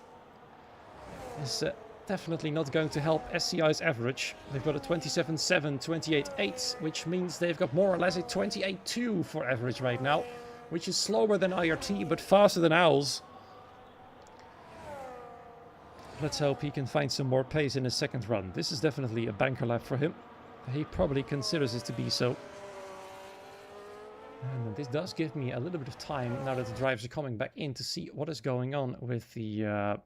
is definitely not going to help SCI's average. They've got a 27.7, 28.8, which means they've got more or less a 28.2 for average right now, which is slower than IRT, but faster than Owls. Let's hope he can find some more pace in his second run. This is definitely a banker lap for him. He probably considers it to be so. And this does give me a little bit of time, now that the drivers are coming back in, to see what is going on with the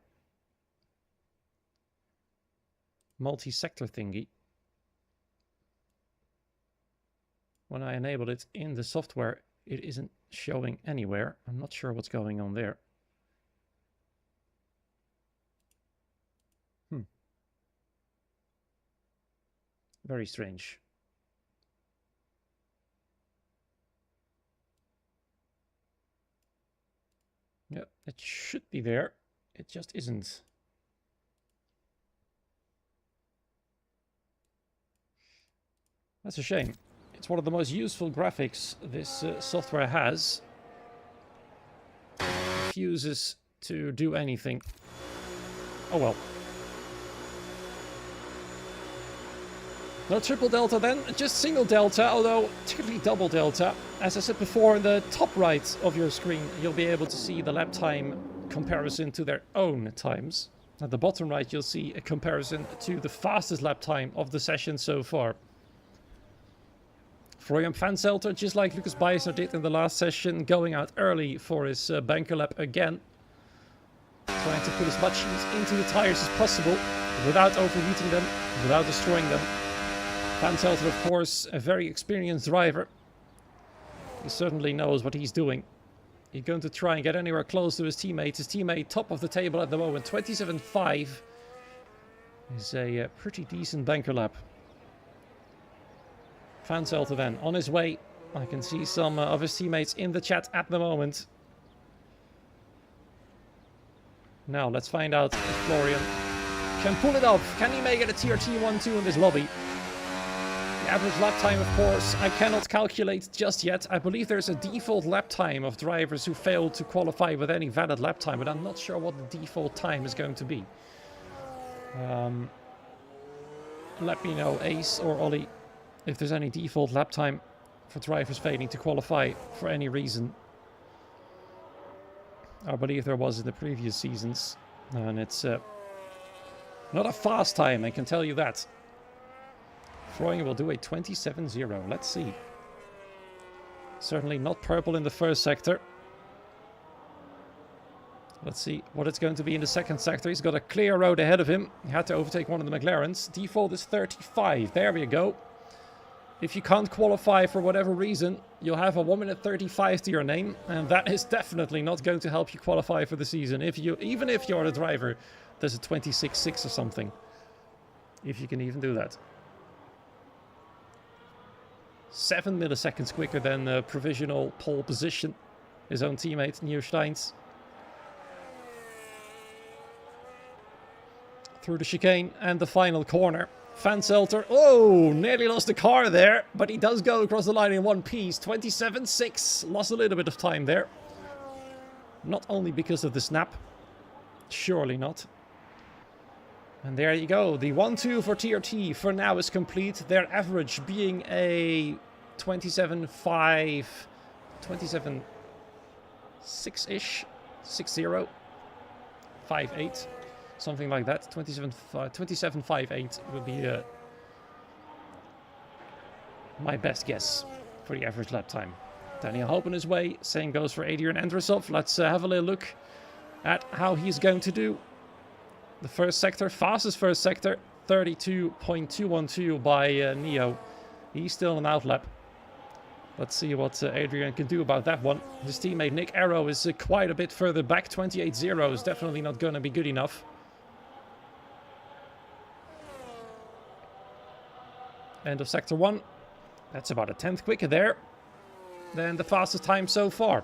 multi-sector thingy. When I enabled it in the software, it isn't showing anywhere. I'm not sure what's going on there. Very strange. Yeah, it should be there. It just isn't. That's a shame. It's one of the most useful graphics this software has. It refuses to do anything. Oh well. No triple delta then, just single delta, although typically double delta. As I said before, in the top right of your screen, you'll be able to see the lap time comparison to their own times. At the bottom right, you'll see a comparison to the fastest lap time of the session so far. Florian Vanzelter, just like Lucas Beiser did in the last session, going out early for his banker lap again. Trying to put as much heat into the tires as possible, without overheating them, without destroying them. Vanzelter, of course, a very experienced driver. He certainly knows what he's doing. He's going to try and get anywhere close to his teammate. His teammate top of the table at the moment, 27.5. Is a pretty decent banker lap. Vanzelter then, on his way. I can see some of his teammates in the chat at the moment. Now, let's find out if Florian can pull it off. Can he make it a TRT 1-2 in this lobby? The average lap time, of course, I cannot calculate just yet. I believe there's a default lap time of drivers who fail to qualify with any valid lap time, but I'm not sure what the default time is going to be. let me know, Ace or Ollie, if there's any default lap time for drivers failing to qualify for any reason. I believe there was in the previous seasons, and it's not a fast time, I can tell you that. Florian will do a 27-0. Let's see. Certainly not purple in the first sector. Let's see what it's going to be in the second sector. He's got a clear road ahead of him. He had to overtake one of the McLarens. Default is 35. There we go. If you can't qualify for whatever reason, you'll have a 1:35 to your name, and that is definitely not going to help you qualify for the season. Even if you're the driver, there's a 26.6 or something. If you can even do that. 7 milliseconds quicker than the provisional pole position. His own teammate, Neo Steins. Through the chicane and the final corner. Van Zelter, oh, nearly lost the car there, but he does go across the line in one piece. 27.6, lost a little bit of time there. Not only because of the snap, surely not. And there you go, the 1-2 for TRT for now is complete. Their average being a 27.5, 27.6-ish, 6-0, 5-8. Something like that. 27.58 would be my best guess for the average lap time. Daniel Hope on his way. Same goes for Adrian Andrusov. Let's have a little look at how he's going to do. The first sector, fastest first sector, 32.212 by Neo. He's still an outlap. Let's see what Adrian can do about that one. His teammate Nick Arrow is quite a bit further back. 28.0 is definitely not going to be good enough. End of sector 1. That's about a 10th quicker there than the fastest time so far.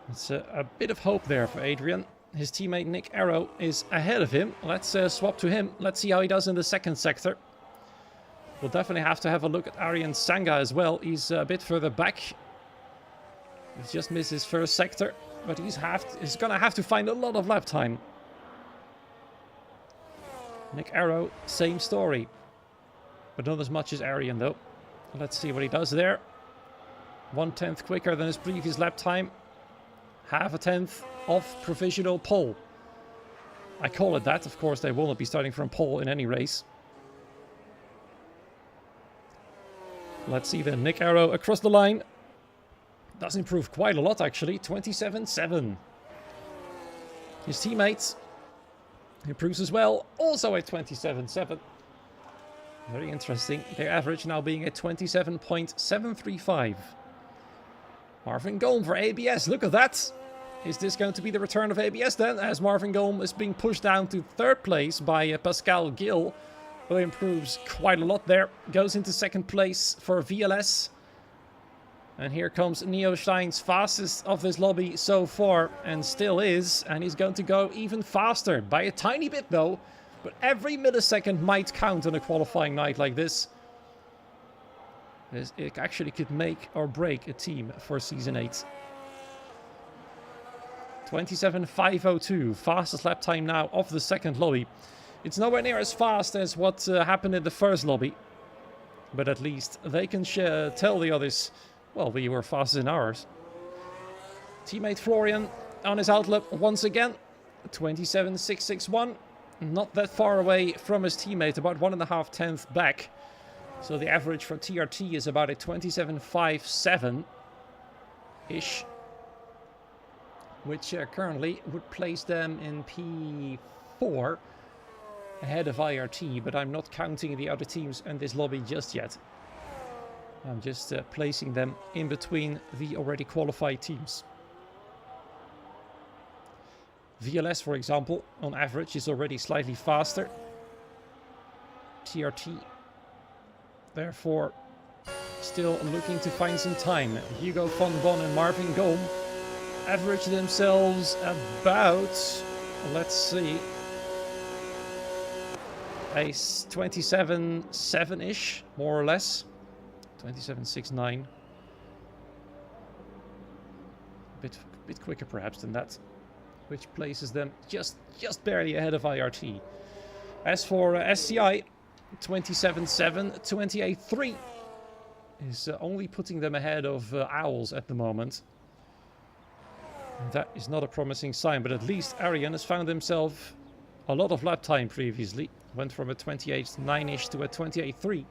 It's a bit of hope there for Adrian. His teammate Nick Arrow is ahead of him. Let's swap to him. Let's see how he does in the second sector. We'll definitely have to have a look at Aryan Sanga as well. He's a bit further back. He's just missed his first sector, but he's going to have to find a lot of lap time. Nick Arrow, same story. But not as much as Aryan though. Let's see what he does there. 1/10 quicker than his previous lap time. Half a tenth off provisional pole. I call it that. Of course, they will not be starting from pole in any race. Let's see then. Nick Arrow across the line. Does improve quite a lot actually. 27.7. His teammates improves as well. Also at 27.7. Very interesting. Their average now being at 27.735. Marvin Golm for ABS. Look at that. Is this going to be the return of ABS then? As Marvin Golm is being pushed down to third place by Pascal Gill, who improves quite a lot there. Goes into second place for VLS. And here comes Neo Steins, fastest of this lobby so far, and still is. And he's going to go even faster by a tiny bit though. But every millisecond might count on a qualifying night like this. It actually could make or break a team for Season 8. 27.502, fastest lap time now of the second lobby. It's nowhere near as fast as what happened in the first lobby. But at least they can tell the others, well, we were faster in ours. Teammate Florian on his outlap once again. 27.661. Not that far away from his teammate, about 1.5 back. So the average for TRT is about a 27.57-ish. Which currently would place them in P4 ahead of IRT. But I'm not counting the other teams in this lobby just yet. I'm just placing them in between the already qualified teams. VLS, for example, on average is already slightly faster. TRT, therefore, still looking to find some time. Hugo van Bon and Marvin Golm average themselves about, let's see, a 27.7-ish, more or less. 27.69. A bit quicker perhaps than that. Which places them just barely ahead of IRT. As for SCI, 27.7, 28.3 is only putting them ahead of Owls at the moment. And that is not a promising sign, but at least Aryan has found himself a lot of lap time previously. Went from a 28.9-ish to a 28.3.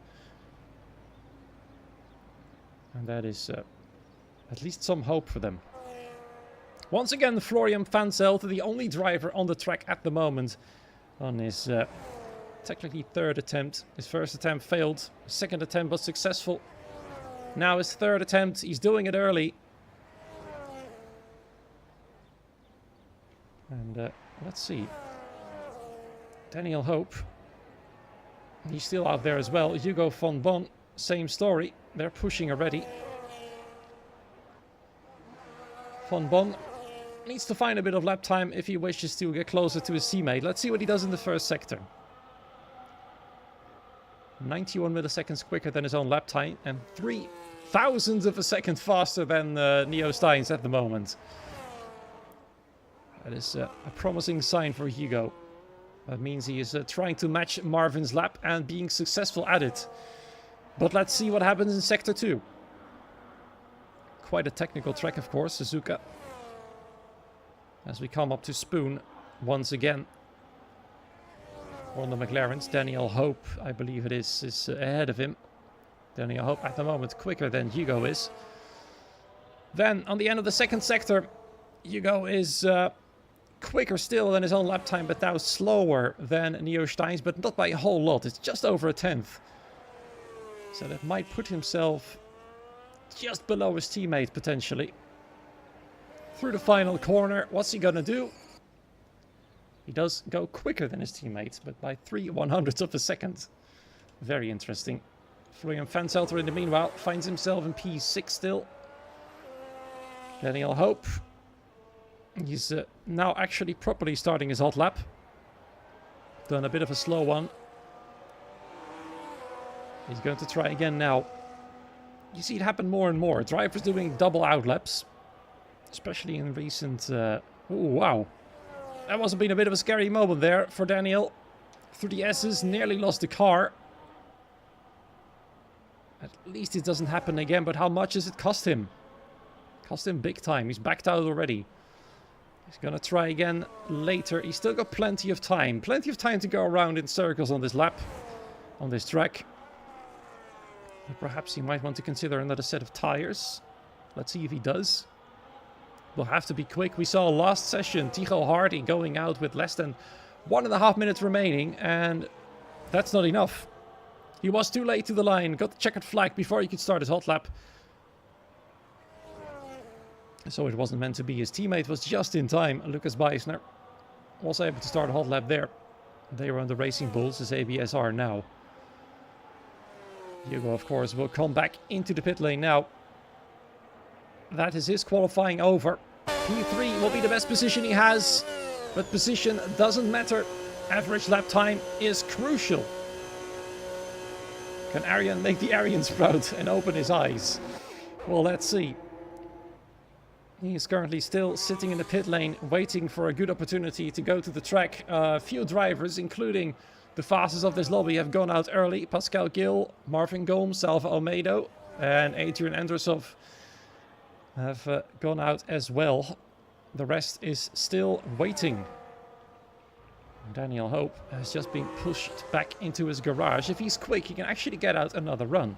And that is at least some hope for them. Once again, Florian van Zelt, the only driver on the track at the moment, on his technically third attempt. His first attempt failed. His second attempt was successful. Now his third attempt, he's doing it early. And let's see. Daniel Hope. He's still out there as well. Hugo van Bon, same story. They're pushing already. Van Bon needs to find a bit of lap time if he wishes to get closer to his teammate. Let's see what he does in the first sector. 91 milliseconds quicker than his own lap time and 3,000 of a second faster than Neo Steins at the moment. That is a promising sign for Hugo. That means he is trying to match Marvin's lap and being successful at it. But let's see what happens in sector 2. Quite a technical track, of course, Suzuka. As we come up to Spoon once again. One of the McLarens, Daniel Hope, I believe it is ahead of him. Daniel Hope at the moment quicker than Hugo is. Then on the end of the second sector, Hugo is quicker still than his own lap time, but now slower than Neo Steins, but not by a whole lot. It's just over a tenth. So that might put himself just below his teammate potentially. Through the final corner, what's he gonna do? He does go quicker than his teammates, but by 3/100ths of a second. Very interesting. Florian van Zelter in the meanwhile finds himself in P6 still. Daniel Hope. He's now actually properly starting his hot lap. Done a bit of a slow one. He's going to try again now. You see it happen more and more. Drivers doing double out laps. Especially in recent... oh, wow. That must have been a bit of a scary moment there for Daniel. Through the S's, nearly lost the car. At least it doesn't happen again, but how much does it cost him? Cost him big time. He's backed out already. He's gonna try again later. He's still got plenty of time. Plenty of time to go around in circles on this lap. On this track. But perhaps he might want to consider another set of tires. Let's see if he does. We'll have to be quick. We saw last session Tycho Hardy going out with less than 1.5 minutes remaining, and that's not enough. He was too late to the line, got the checkered flag before he could start his hot lap. So it wasn't meant to be. His teammate was just in time. Lucas Beisner was able to start a hot lap there. They were on the Racing Bulls, as ABS are now. Hugo, of course, will come back into the pit lane now. That is his qualifying over. P3 will be the best position he has, but position doesn't matter. Average lap time is crucial. Can Aryan make the Aryans proud and open his eyes? Well, let's see. He is currently still sitting in the pit lane, waiting for a good opportunity to go to the track. A few drivers, including the fastest of this lobby, have gone out early. Pascal Gill, Marvin Gomes, Salva Almeida, and Adrian Androsov have gone out as well. The rest is still waiting. Daniel Hope has just been pushed back into his garage. If he's quick, he can actually get out another run.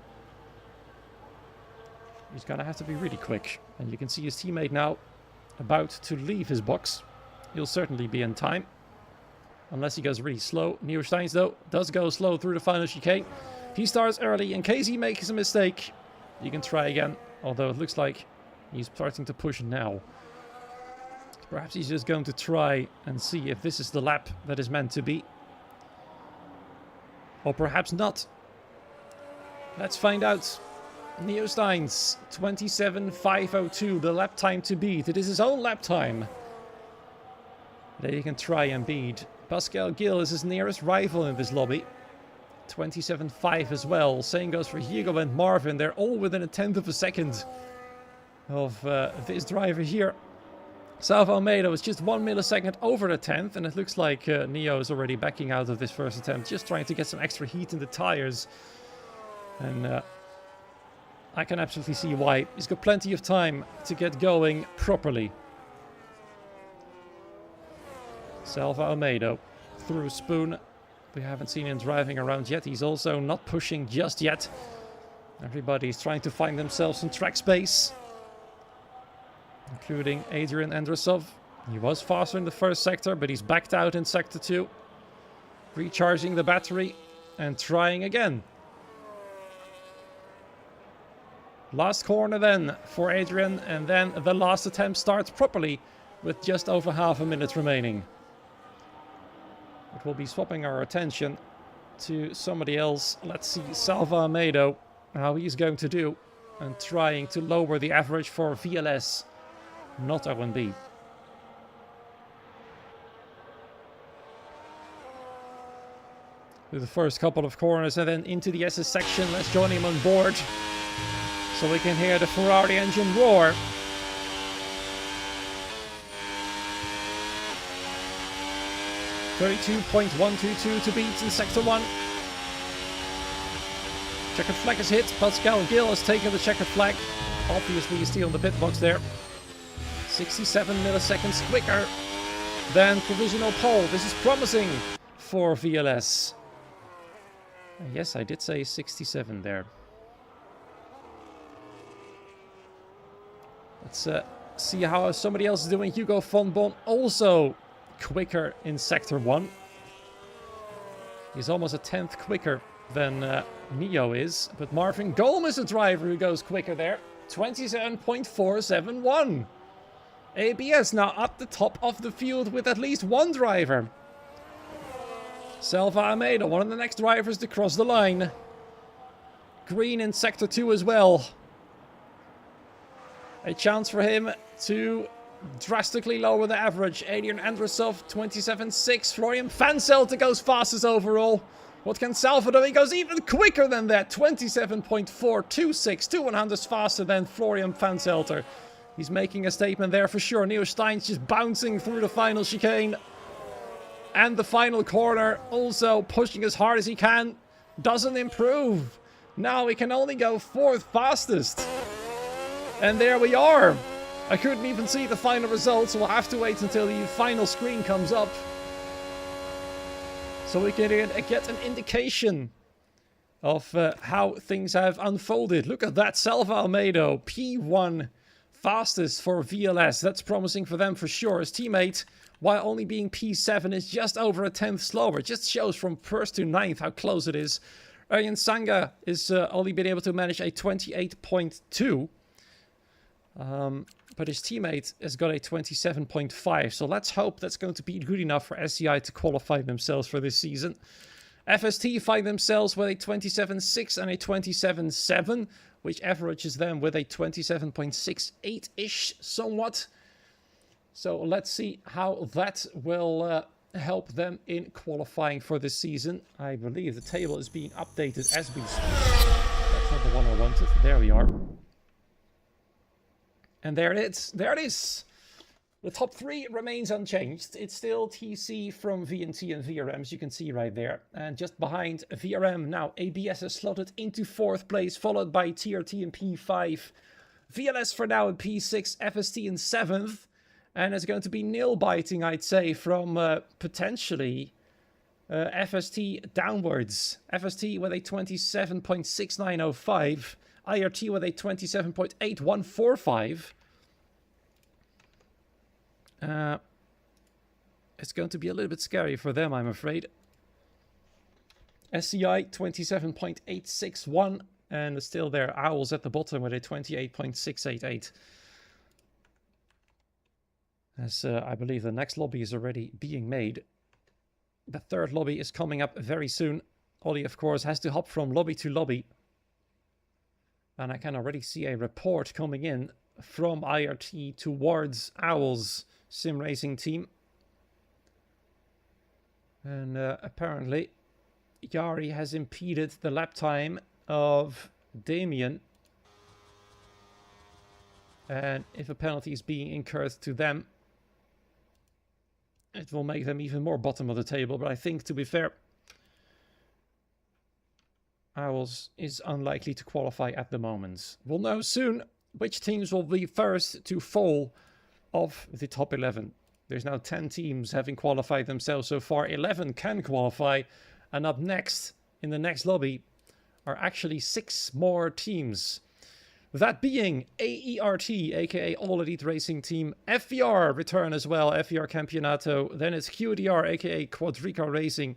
He's gonna have to be really quick. And you can see his teammate now about to leave his box. He'll certainly be in time. Unless he goes really slow. Neo Steins, though, does go slow through the final chicane. He starts early. In case he makes a mistake, you can try again. Although it looks like he's starting to push now. Perhaps he's just going to try and see if this is the lap that is meant to be. Or perhaps not. Let's find out. Neo Steins, 27.502, the lap time to beat. It is his own lap time that he can try and beat. Pascal Gill is his nearest rival in this lobby. 27.5 as well. Same goes for Hugo and Marvin. They're all within a tenth of a second of this driver here. Salva Almeida was just 1 millisecond over the 10th, and it looks like Neo is already backing out of this first attempt, just trying to get some extra heat in the tires. And I can absolutely see why. He's got plenty of time to get going properly. Salva Almeida through Spoon. We haven't seen him driving around yet. He's also not pushing just yet. Everybody's trying to find themselves some track space, including Adrian Andrusov. He was faster in the first sector, but he's backed out in sector 2. Recharging the battery and trying again. Last corner then for Adrian, and then the last attempt starts properly with just over half a minute remaining. But we'll be swapping our attention to somebody else. Let's see Salva Almeida, how he's going to do, and trying to lower the average for VLS, not ONB. Through the first couple of corners and then into the SS section. Let's join him on board so we can hear the Ferrari engine roar. .122 to beat in sector 1. Checkered flag is hit. Pascal Gill has taken the checkered flag. Obviously he's still in the pit box there. 67 milliseconds quicker than provisional pole. This is promising for VLS. Yes, I did say 67 there. Let's see how somebody else is doing. Hugo von Bon also quicker in sector 1. He's almost a 10th quicker than Neo is. But Marvin Golm is a driver who goes quicker there. 27.471. ABS now up the top of the field with at least one driver. Salva Almeida, one of the next drivers to cross the line. Green in sector 2 as well. A chance for him to drastically lower the average. Adrian Andrusov, 27.6. Florian Vanzelter goes fastest overall. What can Salva do? He goes even quicker than that. 27.426. 2/100ths faster than Florian Vanzelter. He's making a statement there for sure. Neo Stein's just bouncing through the final chicane. And the final corner, also pushing as hard as he can. Doesn't improve. Now he can only go 4th fastest. And there we are. I couldn't even see the final results, so we'll have to wait until the final screen comes up, so we can get an indication of how things have unfolded. Look at that, Salva Almeida, P1 fastest for VLS. That's promising for them for sure. His teammate, while only being P7, is just over a 10th slower. It just shows from 1st to 9th how close it is. Arjen Sanga is only been able to manage a 28.2. But his teammate has got a 27.5. So let's hope that's going to be good enough for SCI to qualify themselves for this season. FST find themselves with a 27.6 and a 27.7, which averages them with a 27.68-ish somewhat. So let's see how that will help them in qualifying for this season. I believe the table is being updated as we speak. That's not the one I wanted. There we are. And there it is. There it is. The top 3 remains unchanged. It's still TC from VNT and VRM, as you can see right there. And just behind VRM, now ABS is slotted into 4th place, followed by TRT in P5. VLS for now in P6, FST in 7th. And it's going to be nail-biting, I'd say, from potentially FST downwards. FST with a 27.6905. IRT with a 27.8145. It's going to be a little bit scary for them, I'm afraid. SCI 27.861, and still there Owls at the bottom with a 28.688. As I believe the next lobby is already being made. The 3rd lobby is coming up very soon. Ollie, of course, has to hop from lobby to lobby. And I can already see a report coming in from IRT towards Owls sim racing team. And apparently Yari has impeded the lap time of Damien. And if a penalty is being incurred to them, it will make them even more bottom of the table. But I think, to be fair, Owls is unlikely to qualify at the moment. We'll know soon which teams will be first to fall off the top 11. There's now 10 teams having qualified themselves so far. 11 can qualify. And up next, in the next lobby, are actually 6 more teams. That being AERT, aka All Elite Racing Team, FVR return as well, FVR Campeonato. Then it's QDR, aka Quadrica Racing,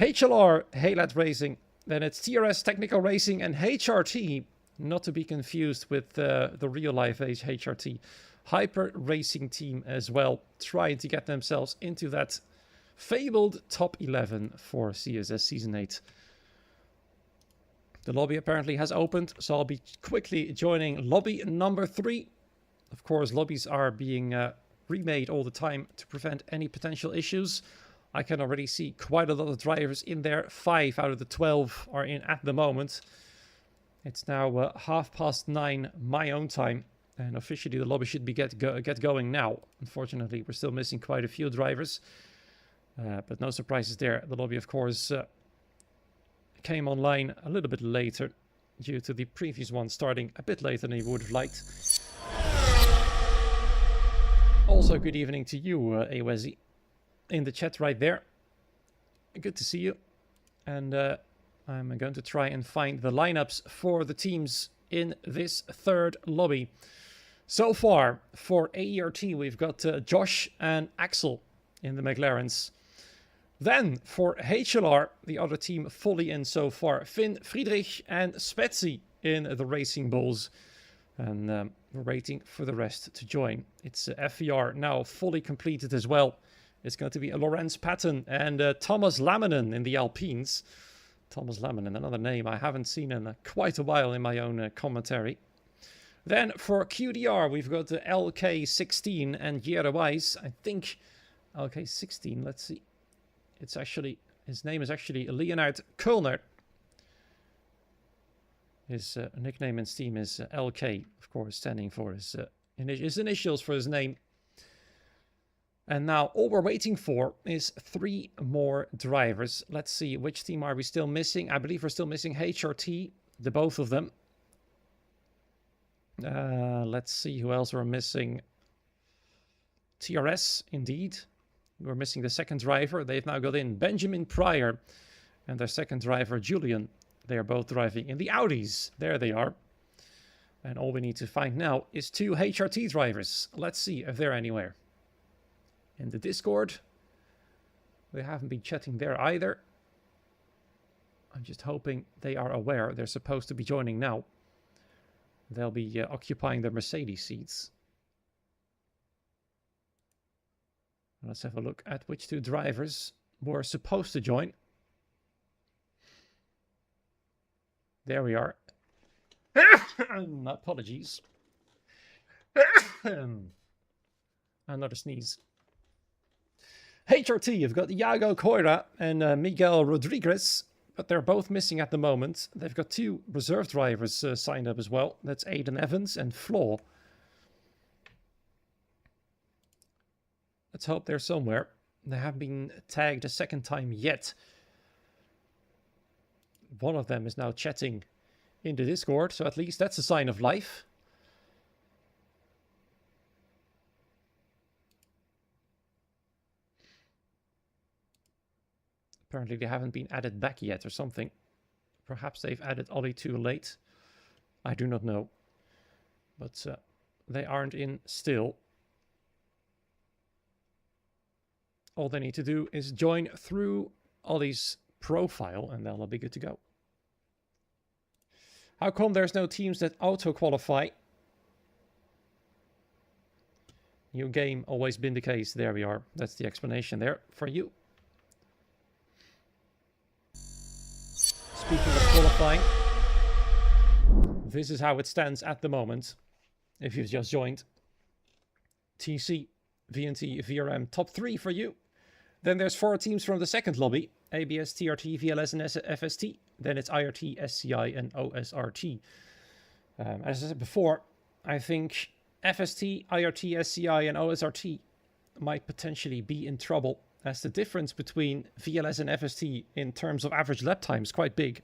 HLR, Haylat Racing. Then it's TRS Technical Racing and HRT, not to be confused with the real life HRT. Hyper Racing Team as well, trying to get themselves into that fabled top 11 for CSS Season 8. The lobby apparently has opened, so I'll be quickly joining lobby number 3. Of course, lobbies are being remade all the time to prevent any potential issues. I can already see quite a lot of drivers in there. 5 out of the 12 are in at the moment. It's now 9:30 my own time. And officially the lobby should be get going now. Unfortunately, we're still missing quite a few drivers. But no surprises there. The lobby, of course, came online a little bit later due to the previous one starting a bit later than you would have liked. Also, good evening to you, Awezi, in the chat right there. Good to see you. And I'm going to try and find the lineups for the teams in this third lobby. So far, for AERT, we've got Josh and Axel in the McLarens. Then, for HLR, the other team fully in so far, Finn, Friedrich and Spetzi in the Racing Bulls. And we're waiting for the rest to join. It's FVR now fully completed as well. It's going to be Lorenz Patton and Thomas Laminen in the Alpines. Thomas Laminen, another name I haven't seen in quite a while in my own commentary. Then for QDR, we've got LK16 and Jere Weiss. I think LK16, let's see. It's actually, his name is actually Leonard Kölner. His nickname in Steam is LK, of course, standing for his initials for his name. And now all we're waiting for is 3 more drivers. Let's see, which team are we still missing? I believe we're still missing HRT, the both of them. Let's see who else we're missing. TRS, indeed. We're missing the second driver. They've now got in Benjamin Pryor and their second driver, Julian. They are both driving in the Audis. There they are. And all we need to find now is 2 HRT drivers. Let's see if they're anywhere. In the Discord, they haven't been chatting there either. I'm just hoping they are aware they're supposed to be joining now. They'll be occupying their Mercedes seats. Let's have a look at which 2 drivers were supposed to join. There we are. Apologies. Another sneeze. HRT, you've got Iago Coira and Miguel Rodriguez, but they're both missing at the moment. They've got 2 reserve drivers signed up as well. That's Aiden Evans and Flaw. Let's hope they're somewhere. They haven't been tagged a second time yet. One of them is now chatting in the Discord, so at least that's a sign of life. Apparently they haven't been added back yet or something. Perhaps they've added Ollie too late. I do not know. But they aren't in still. All they need to do is join through Ollie's profile and they'll be good to go. How come there's no teams that auto-qualify? New game, always been the case. There we are. That's the explanation there for you. Speaking of qualifying, this is how it stands at the moment. If you've just joined, TC, VNT, VRM, top 3 for you. Then there's 4 teams from the second lobby. ABS, TRT, VLS, and FST. Then it's IRT, SCI, and OSRT. As I said before, I think FST, IRT, SCI, and OSRT might potentially be in trouble, as the difference between VLS and FST in terms of average lap time is quite big.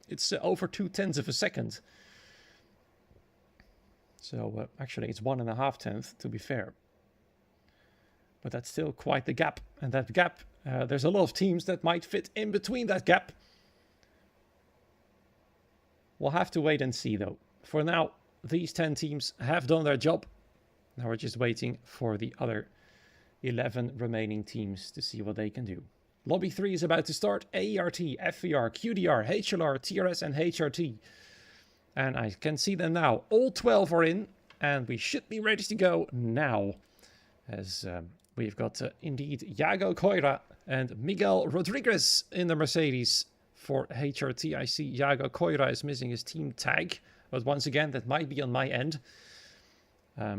It's over 0.2 of a second. So actually it's 1.5 tenths to be fair. But that's still quite the gap. And that gap, there's a lot of teams that might fit in between that gap. We'll have to wait and see though. For now, these 10 teams have done their job. Now we're just waiting for the other 11 remaining teams to see what they can do. Lobby 3 is about to start. AERT, FVR, QDR, HLR, TRS and HRT. And I can see them now. All 12 are in. And we should be ready to go now. As we've got indeed Iago Coira and Miguel Rodriguez in the Mercedes for HRT. I see Iago Coira is missing his team tag. But once again, that might be on my end. I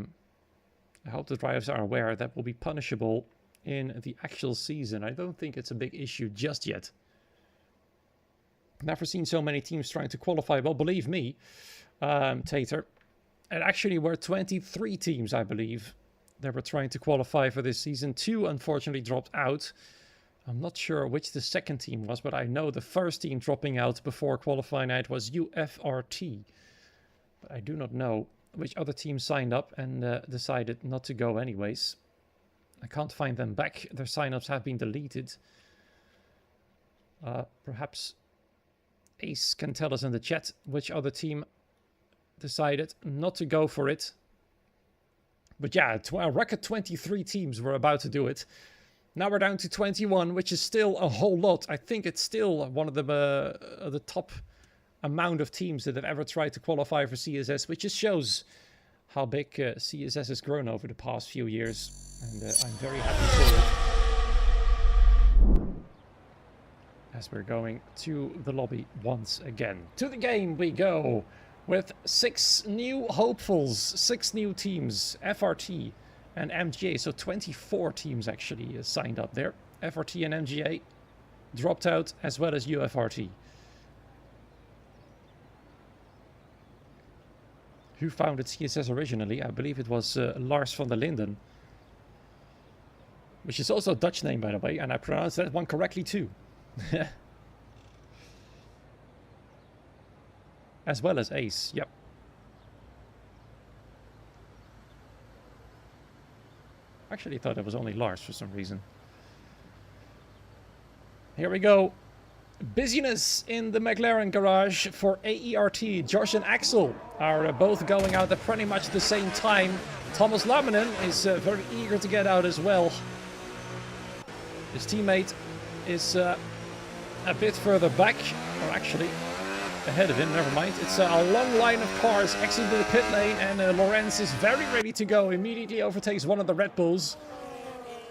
hope the drivers are aware that will be punishable in the actual season. I don't think it's a big issue just yet. Never seen so many teams trying to qualify. Well, believe me, Tater, it actually were 23 teams, I believe, that were trying to qualify for this season. 2 unfortunately dropped out. I'm not sure which the second team was, but I know the first team dropping out before qualifying night was UFRT. But I do not know which other team signed up and decided not to go anyways. I can't find them back. Their signups have been deleted. Perhaps Ace can tell us in the chat which other team decided not to go for it. But yeah, a record 23 teams were about to do it. Now we're down to 21, which is still a whole lot. I think it's still one of the top amount of teams that have ever tried to qualify for CSS, which just shows how big CSS has grown over the past few years. And I'm very happy for it. As we're going to the lobby once again. To the game we go with 6 new hopefuls, 6 new teams, FRT and MGA. So 24 teams actually signed up there. FRT and MGA dropped out, as well as UFRT. Who founded CSS originally? I believe it was Lars van der Linden. Which is also a Dutch name, by the way, and I pronounced that one correctly too. As well as Ace, yep. Actually thought it was only Lars for some reason. Here we go. Busyness in the McLaren garage for AERT. Josh and Axel are both going out at pretty much the same time. Thomas Laminen is very eager to get out as well. His teammate is a bit further back, or actually ahead of him, never mind. It's a long line of cars exiting the pit lane, and Lorenz is very ready to go. Immediately overtakes one of the Red Bulls.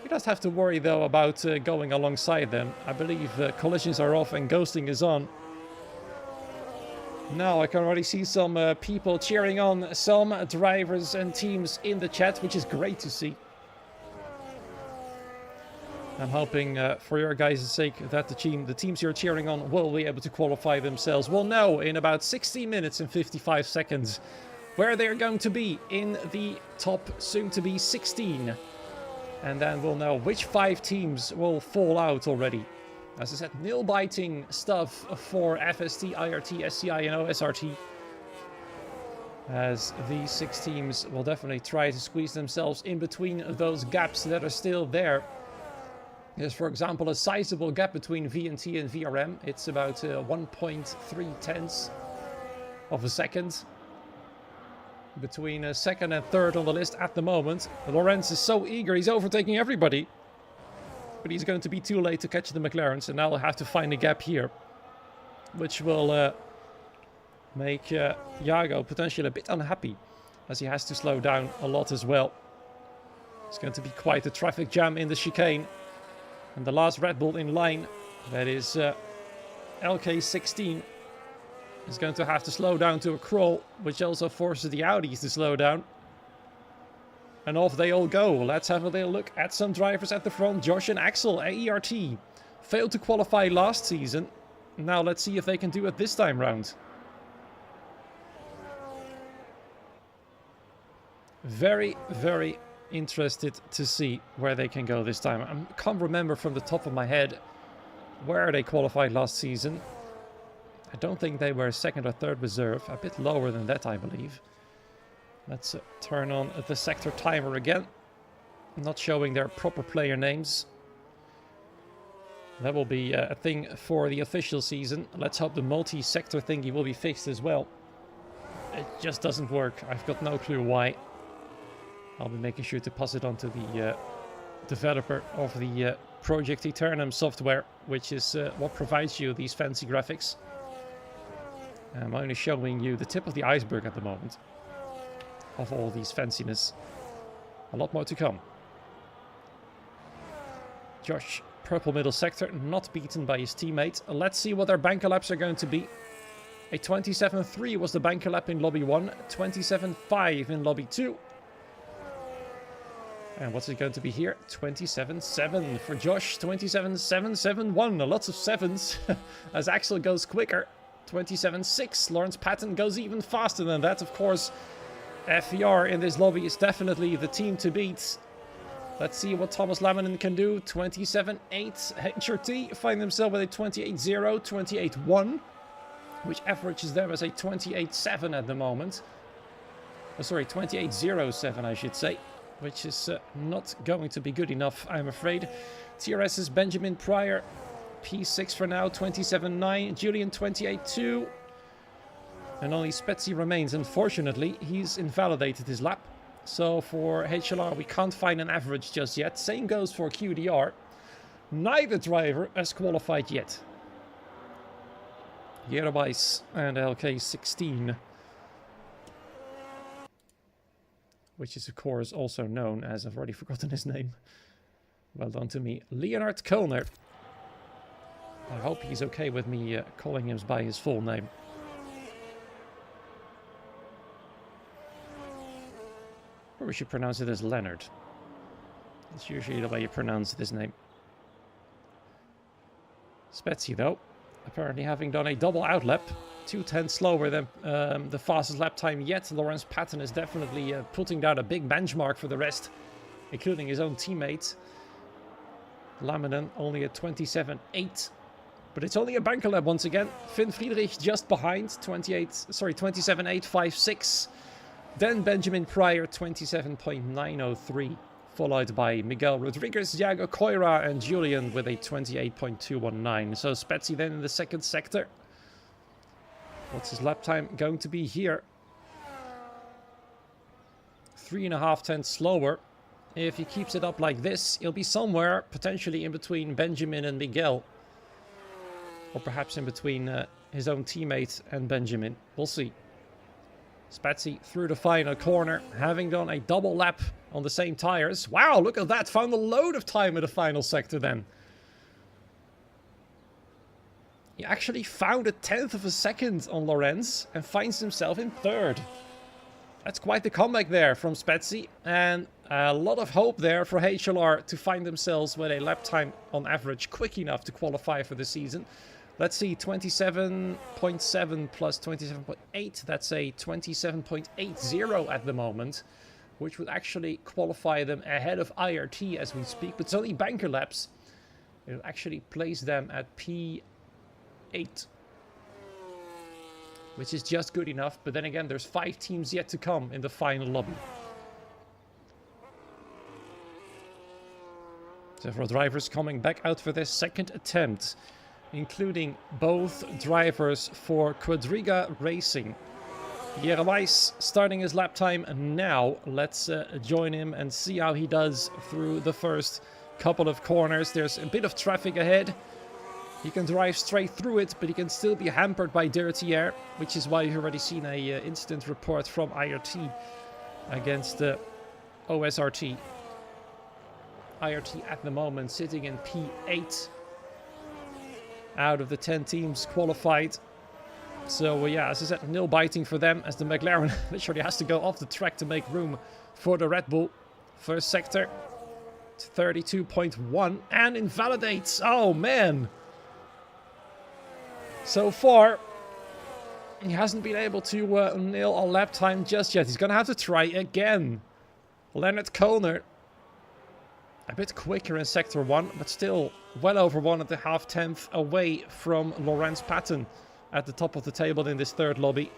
He does have to worry though about going alongside them. I believe collisions are off and ghosting is on. Now I can already see some people cheering on some drivers and teams in the chat, which is great to see. I'm hoping for your guys' sake that the teams you're cheering on will be able to qualify themselves. We'll know in about 60 minutes and 55 seconds where they're going to be in the top soon to be 16. And then we'll know which 5 teams will fall out already. As I said, nail-biting stuff for FST, IRT, SCI and OSRT. As these 6 teams will definitely try to squeeze themselves in between those gaps that are still there. There's, for example, a sizable gap between VNT and VRM. It's about 1.3 tenths of a second between second and third on the list at the moment. Lorenz is so eager, he's overtaking everybody. But he's going to be too late to catch the McLaren, so now we'll have to find a gap here. Which will make Iago potentially a bit unhappy, as he has to slow down a lot as well. It's going to be quite a traffic jam in the chicane. And the last Red Bull in line, that is LK16, is going to have to slow down to a crawl, which also forces the Audis to slow down. And off they all go. Let's have a little look at some drivers at the front. Josh and Axel, AERT, failed to qualify last season. Now let's see if they can do it this time round. Very, very interested to see where they can go this time. I can't remember from the top of my head where they qualified last season. I don't think they were second or third reserve. A bit lower than that, I believe. Let's turn on the sector timer again. Not showing their proper player names. That will be a thing for the official season. Let's hope the multi-sector thingy will be fixed as well. It just doesn't work. I've got no clue why. I'll be making sure to pass it on to the developer of the Project Eternum software, which is what provides you these fancy graphics. I'm only showing you the tip of the iceberg at the moment of all these fanciness. A lot more to come. Josh, purple middle sector, not beaten by his teammate. Let's see what their banker laps are going to be. A 27.3 was the banker lap in lobby 1, 27.5 in lobby 2. And what's it going to be here? 27.7 for Josh, 27.771. Lots of sevens as Axel goes quicker. 27.6. Lawrence Patton goes even faster than that. Of course, FVR in this lobby is definitely the team to beat. Let's see what Thomas Laminen can do. 27.8. HRT find themselves with a 28.0, 28.1, which averages them as a 28.7 at the moment. Oh, sorry, 28.07 I should say, which is not going to be good enough, I'm afraid. TRS's Benjamin Pryor, P6 for now, 27.9. Julian, 28.2. And only Spetsy remains. Unfortunately, he's invalidated his lap. So for HLR, we can't find an average just yet. Same goes for QDR. Neither driver has qualified yet. Jeremias and LK16. Which is, of course, also known as, I've already forgotten his name. Well done to me. Leonard Kollner. I hope he's okay with me calling him by his full name. Or we should pronounce it as Leonard. That's usually the way you pronounce this name. Spetsy, though, apparently having done a double outlap, 2:10 slower than the fastest lap time yet. Lawrence Patton is definitely putting down a big benchmark for the rest, including his own teammate. Laminen only at 27.8. But it's only a banker lap once again. Finn Friedrich just behind, 27.856. Then Benjamin Pryor, 27.903. Followed by Miguel Rodriguez, Iago Coira, and Julian with a 28.219. So Spetsy then in the second sector. What's his lap time going to be here? 3.5 tenths slower. If he keeps it up like this, he'll be somewhere potentially in between Benjamin and Miguel. Or perhaps in between his own teammate and Benjamin. We'll see. Spetsy through the final corner, having done a double lap on the same tires. Wow, look at that. Found a load of time in the final sector then. He actually found 1/10 of a second on Lorenz and finds himself in third. That's quite the comeback there from Spetsy. And a lot of hope there for HLR to find themselves with a lap time on average quick enough to qualify for the season. Let's see, 27.7 plus 27.8. That's a 27.80 at the moment, which would actually qualify them ahead of IRT as we speak. But it's only banker laps. It will actually place them at P8, which is just good enough. But then again, there's 5 teams yet to come in the final lobby. Several drivers coming back out for their second attempt, including both drivers for Quadriga Racing. Jeremias starting his lap time now. Let's join him and see how he does through the first couple of corners. There's a bit of traffic ahead. He can drive straight through it, but he can still be hampered by dirty air, which is why you've already seen a incident report from IRT against OSRT. IRT at the moment sitting in P8 out of the 10 teams qualified. So yeah, as I said, nil biting for them as the McLaren literally has to go off the track to make room for the Red Bull. First sector, 32.1 and invalidates. Oh man! So far, he hasn't been able to nail a lap time just yet. He's going to have to try again. Leonard Kollner. A bit quicker in Sector 1, but still well over 1.5 tenths away from Lorenz Patton at the top of the table in this third lobby.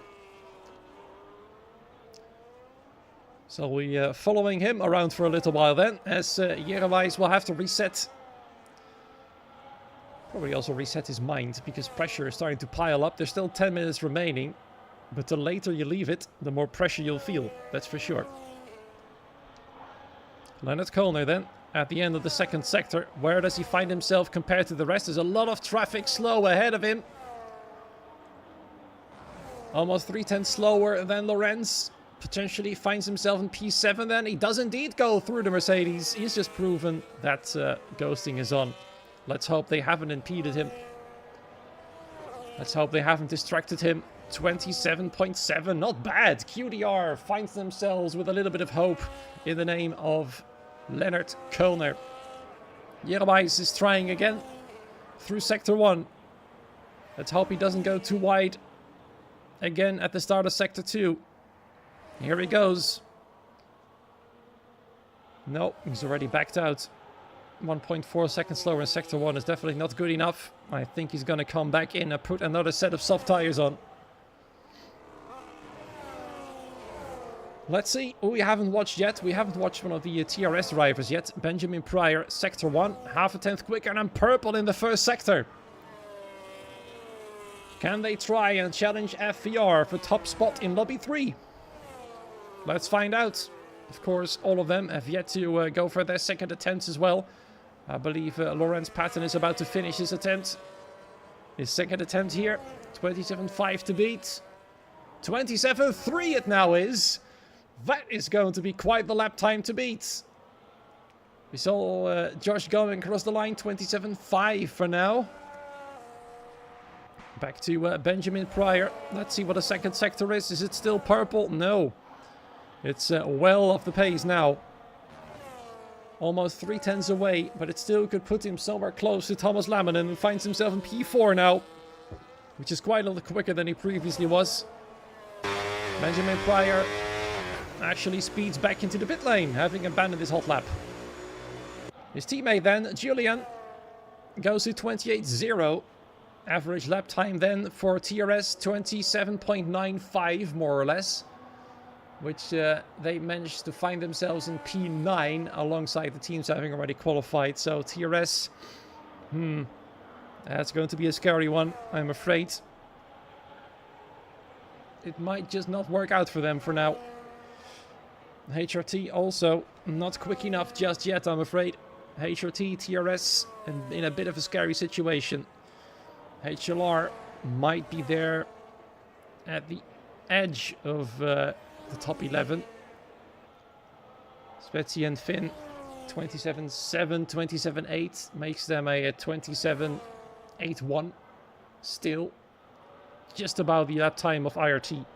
So we following him around for a little while then, as Jerewijs will have to reset. Probably also reset his mind, because pressure is starting to pile up. There's still 10 minutes remaining, but the later you leave it, the more pressure you'll feel, that's for sure. Leonard Kollner then, at the end of the second sector. Where does he find himself compared to the rest? There's a lot of traffic slow ahead of him. Almost 3/10 slower than Lorenz. Potentially finds himself in P7 then. He does indeed go through the Mercedes. He's just proven that ghosting is on. Let's hope they haven't impeded him. Let's hope they haven't distracted him. 27.7, not bad. QDR finds themselves with a little bit of hope in the name of Leonard Kollner. Jerewijs is trying again through Sector 1. Let's hope he doesn't go too wide again at the start of Sector 2. Here he goes. No, he's already backed out. 1.4 seconds slower in Sector 1 is definitely not good enough. I think he's going to come back in and put another set of soft tires on. Let's see who we haven't watched yet. We haven't watched one of the TRS drivers yet. Benjamin Pryor, Sector 1. 0.5 tenth quicker and purple in the first sector. Can they try and challenge FVR for top spot in Lobby 3? Let's find out. Of course, all of them have yet to go for their second attempts as well. I believe Lorenz Patton is about to finish his attempt. His second attempt here. 27.5 to beat. 27.3 it now is. That is going to be quite the lap time to beat. We saw Josh going across the line. 27.5 for now. Back to Benjamin Pryor. Let's see what the second sector is. Is it still purple? No. It's well off the pace now. Almost 3/10 away, but it still could put him somewhere close to Thomas Lamminen, who finds himself in P4 now, which is quite a little quicker than he previously was. Benjamin Pryor actually speeds back into the pit lane, having abandoned his hot lap. His teammate then, Julian, goes to 28.0. Average lap time then for TRS, 27.95 more or less. Which they managed to find themselves in P9 alongside the teams having already qualified. So TRS, that's going to be a scary one, I'm afraid. It might just not work out for them for now. HRT also not quick enough just yet, I'm afraid. HRT, TRS in a bit of a scary situation. HLR might be there at the edge of the top 11. Spetsy and Finn, 27.7, 27.8 makes them a 27.81. Still just about the lap time of IRT.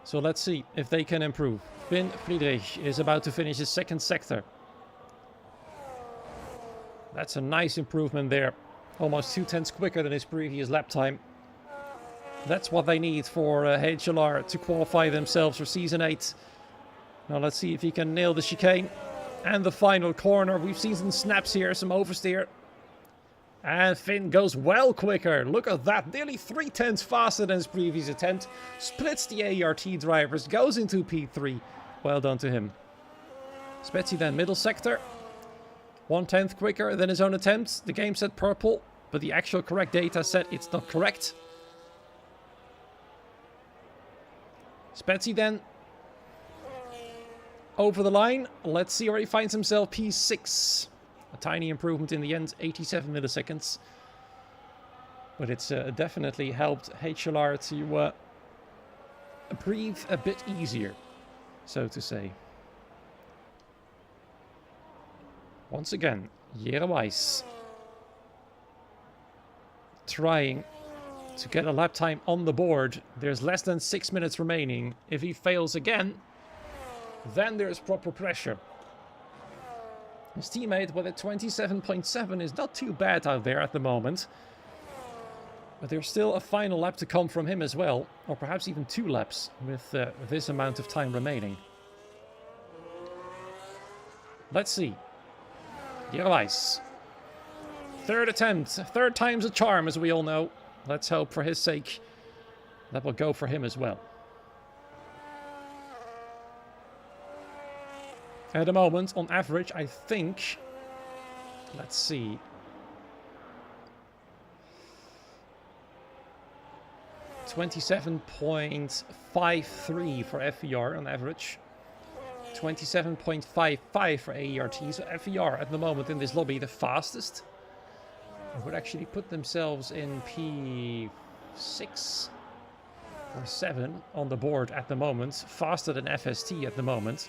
So let's see if they can improve. Finn Friedrich is about to finish his second sector. That's a nice improvement there. Almost 2/10 quicker than his previous lap time. That's what they need for HLR to qualify themselves for Season 8. Now let's see if he can nail the chicane. And the final corner. We've seen some snaps here, some oversteer. And Finn goes well quicker. Look at that. Nearly 3/10 faster than his previous attempt. Splits the ART drivers. Goes into P3. Well done to him. Spetsy then middle sector. 1/10 quicker than his own attempt. The game said purple, but the actual correct data said it's not correct. Spetsy then over the line. Let's see where he finds himself. P6. A tiny improvement in the end, 87 milliseconds. But it's definitely helped HLR to breathe a bit easier, so to say. Once again, Jerewijs trying to get a lap time on the board. There's less than 6 minutes remaining. If he fails again, then there's proper pressure. His teammate with a 27.7 is not too bad out there at the moment. But there's still a final lap to come from him as well. Or perhaps even 2 laps with this amount of time remaining. Let's see. Gerwijs. Third attempt. Third time's a charm, as we all know. Let's hope for his sake that will go for him as well. At the moment, on average, I think... Let's see. 27.53 for FVR on average. 27.55 for AERT. So FVR at the moment in this lobby the fastest. Would actually put themselves in P6 or 7 on the board at the moment. Faster than FST at the moment.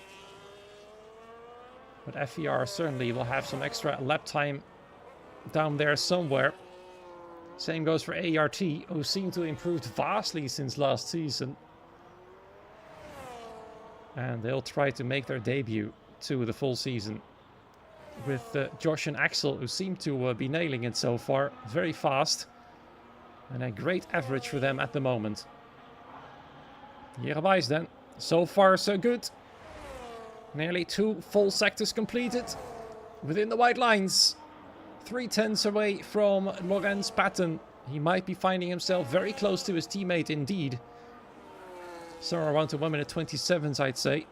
But FVR certainly will have some extra lap time down there somewhere. Same goes for AERT, who seem to have improved vastly since last season. And they'll try to make their debut to the full season. With Josh and Axel, who seem to be nailing it so far. Very fast. And a great average for them at the moment. Gerwijs then. So far so good. Nearly 2 full sectors completed. Within the white lines. 3/10 away from Lorenz Patton. He might be finding himself very close to his teammate indeed. Somewhere around to 1 minute 27, I'd say.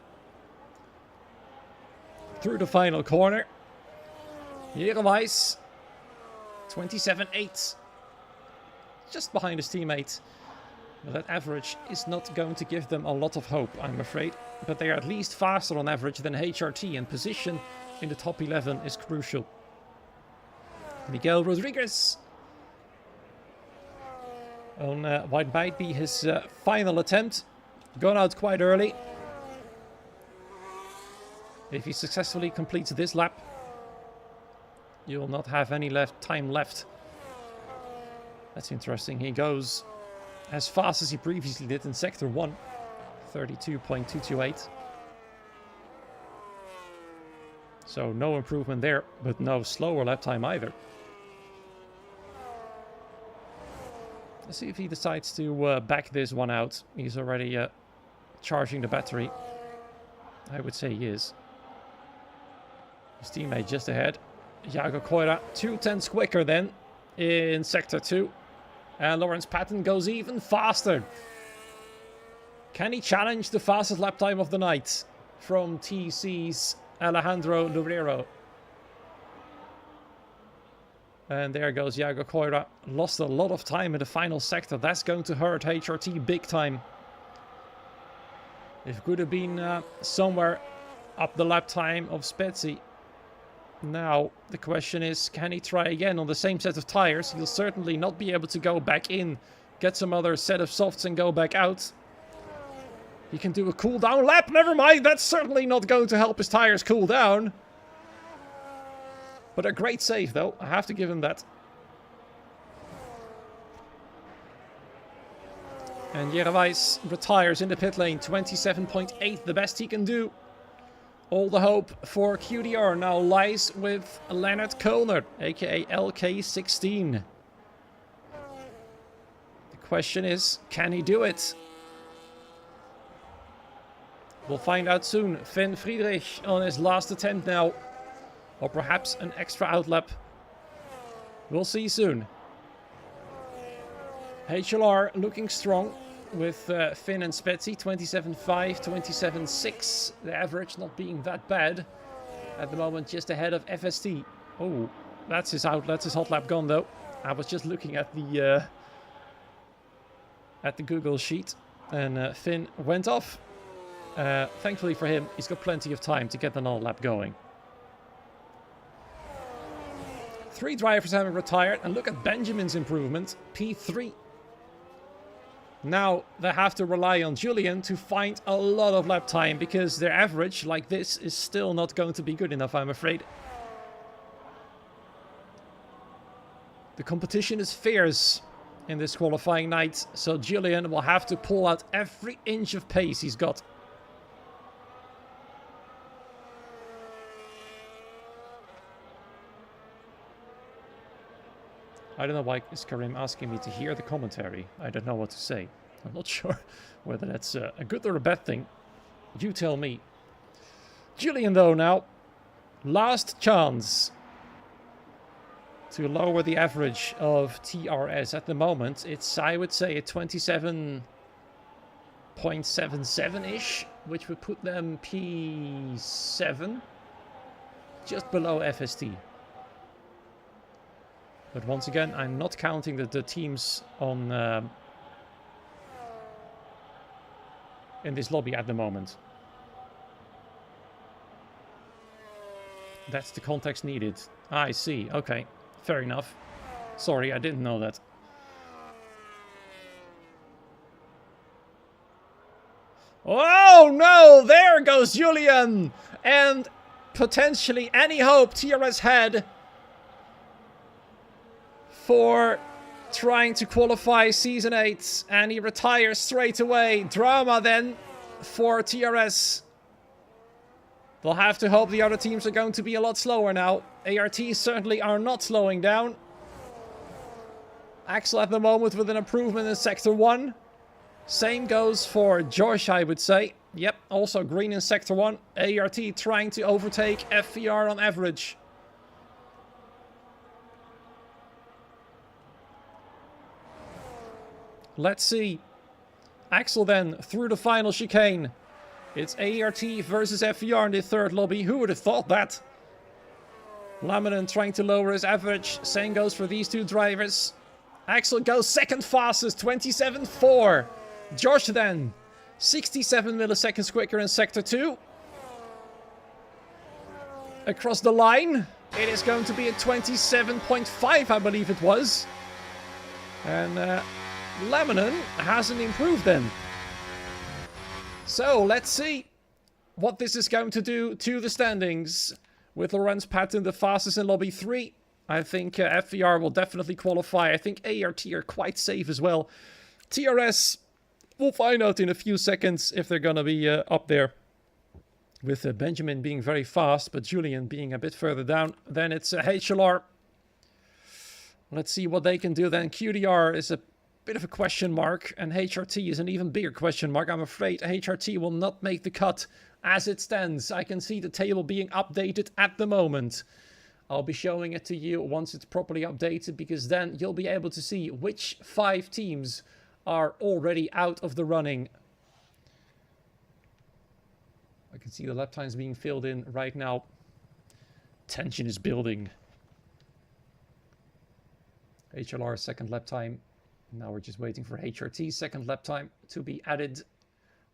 Through the final corner. Gerwijs. 27.8. Just behind his teammate. But that average is not going to give them a lot of hope, I'm afraid. But they are at least faster on average than HRT, and position in the top 11 is crucial. Miguel Rodriguez. On what might be his final attempt. Gone out quite early. If he successfully completes this lap, you will not have any time left. That's interesting. He goes as fast as he previously did in Sector 1. 32.228. So no improvement there, but no slower lap time either. Let's see if he decides to back this one out. He's already charging the battery. I would say he is. His teammate just ahead. Jago Koira 2/10 quicker then in Sector 2. And Lorenz Patton goes even faster. Can he challenge the fastest lap time of the night from TC's Alejandro Lubrero? And there goes Jago Koira. Lost a lot of time in the final sector. That's going to hurt HRT big time. It could have been somewhere up the lap time of Spetzi. Now, the question is, can he try again on the same set of tires? He'll certainly not be able to go back in, get some other set of softs and go back out. He can do a cool down lap. Never mind, that's certainly not going to help his tires cool down. But a great save, though. I have to give him that. And Gerwijs retires in the pit lane. 27.8, the best he can do. All the hope for QDR now lies with Leonard Kölner, aka LK16. The question is, can he do it? We'll find out soon. Finn Friedrich on his last attempt now. Or perhaps an extra outlap. We'll see soon. HLR looking strong with Finn and Spetzi. 27.5, 27.6. The average not being that bad. At the moment just ahead of FST. Oh, that's his outlet. His hot lap gone though. I was just looking at the Google sheet. And Finn went off. Thankfully for him, he's got plenty of time to get the null lap going. 3 drivers having retired, and look at Benjamin's improvement, P3. Now they have to rely on Julian to find a lot of lap time, because their average, like this, is still not going to be good enough, I'm afraid. The competition is fierce in this qualifying night, so Julian will have to pull out every inch of pace he's got. I don't know why is Karim asking me to hear the commentary. I don't know what to say. I'm not sure whether that's a good or a bad thing. You tell me. Julian, though, now. Last chance to lower the average of TRS. At the moment, it's, I would say, a 27.77-ish, which would put them P7, just below FST. But once again, I'm not counting the teams on in this lobby at the moment. That's the context needed. I see. Okay. Fair enough. Sorry, I didn't know that. Oh no! There goes Julian! And potentially any hope TRS had for trying to qualify Season 8. And he retires straight away. Drama then for TRS. They'll have to hope the other teams are going to be a lot slower now. ART certainly are not slowing down. Axel at the moment with an improvement in Sector 1. Same goes for Josh, I would say. Yep, also green in Sector 1. ART trying to overtake FVR on average. Let's see. Axel then through the final chicane. It's ART versus FVR in the third lobby. Who would have thought that? Laminen trying to lower his average. Same goes for these two drivers. Axel goes second fastest, 27.4. Josh then, 67 milliseconds quicker in Sector 2. Across the line, it is going to be a 27.5, I believe it was. And Laminen hasn't improved then. So, let's see what this is going to do to the standings. With Lorenz Patton the fastest in Lobby 3. I think FVR will definitely qualify. I think ART are quite safe as well. TRS, we'll find out in a few seconds if they're going to be up there. With Benjamin being very fast, but Julian being a bit further down. Then it's HLR. Let's see what they can do then. QDR is a bit of a question mark. And HRT is an even bigger question mark. I'm afraid HRT will not make the cut. As it stands, I can see the table being updated at the moment. I'll be showing it to you once it's properly updated, because then you'll be able to see which 5 teams are already out of the running. I can see the lap times being filled in right now. Tension is building. HLR second lap time. Now we're just waiting for HRT second lap time to be added.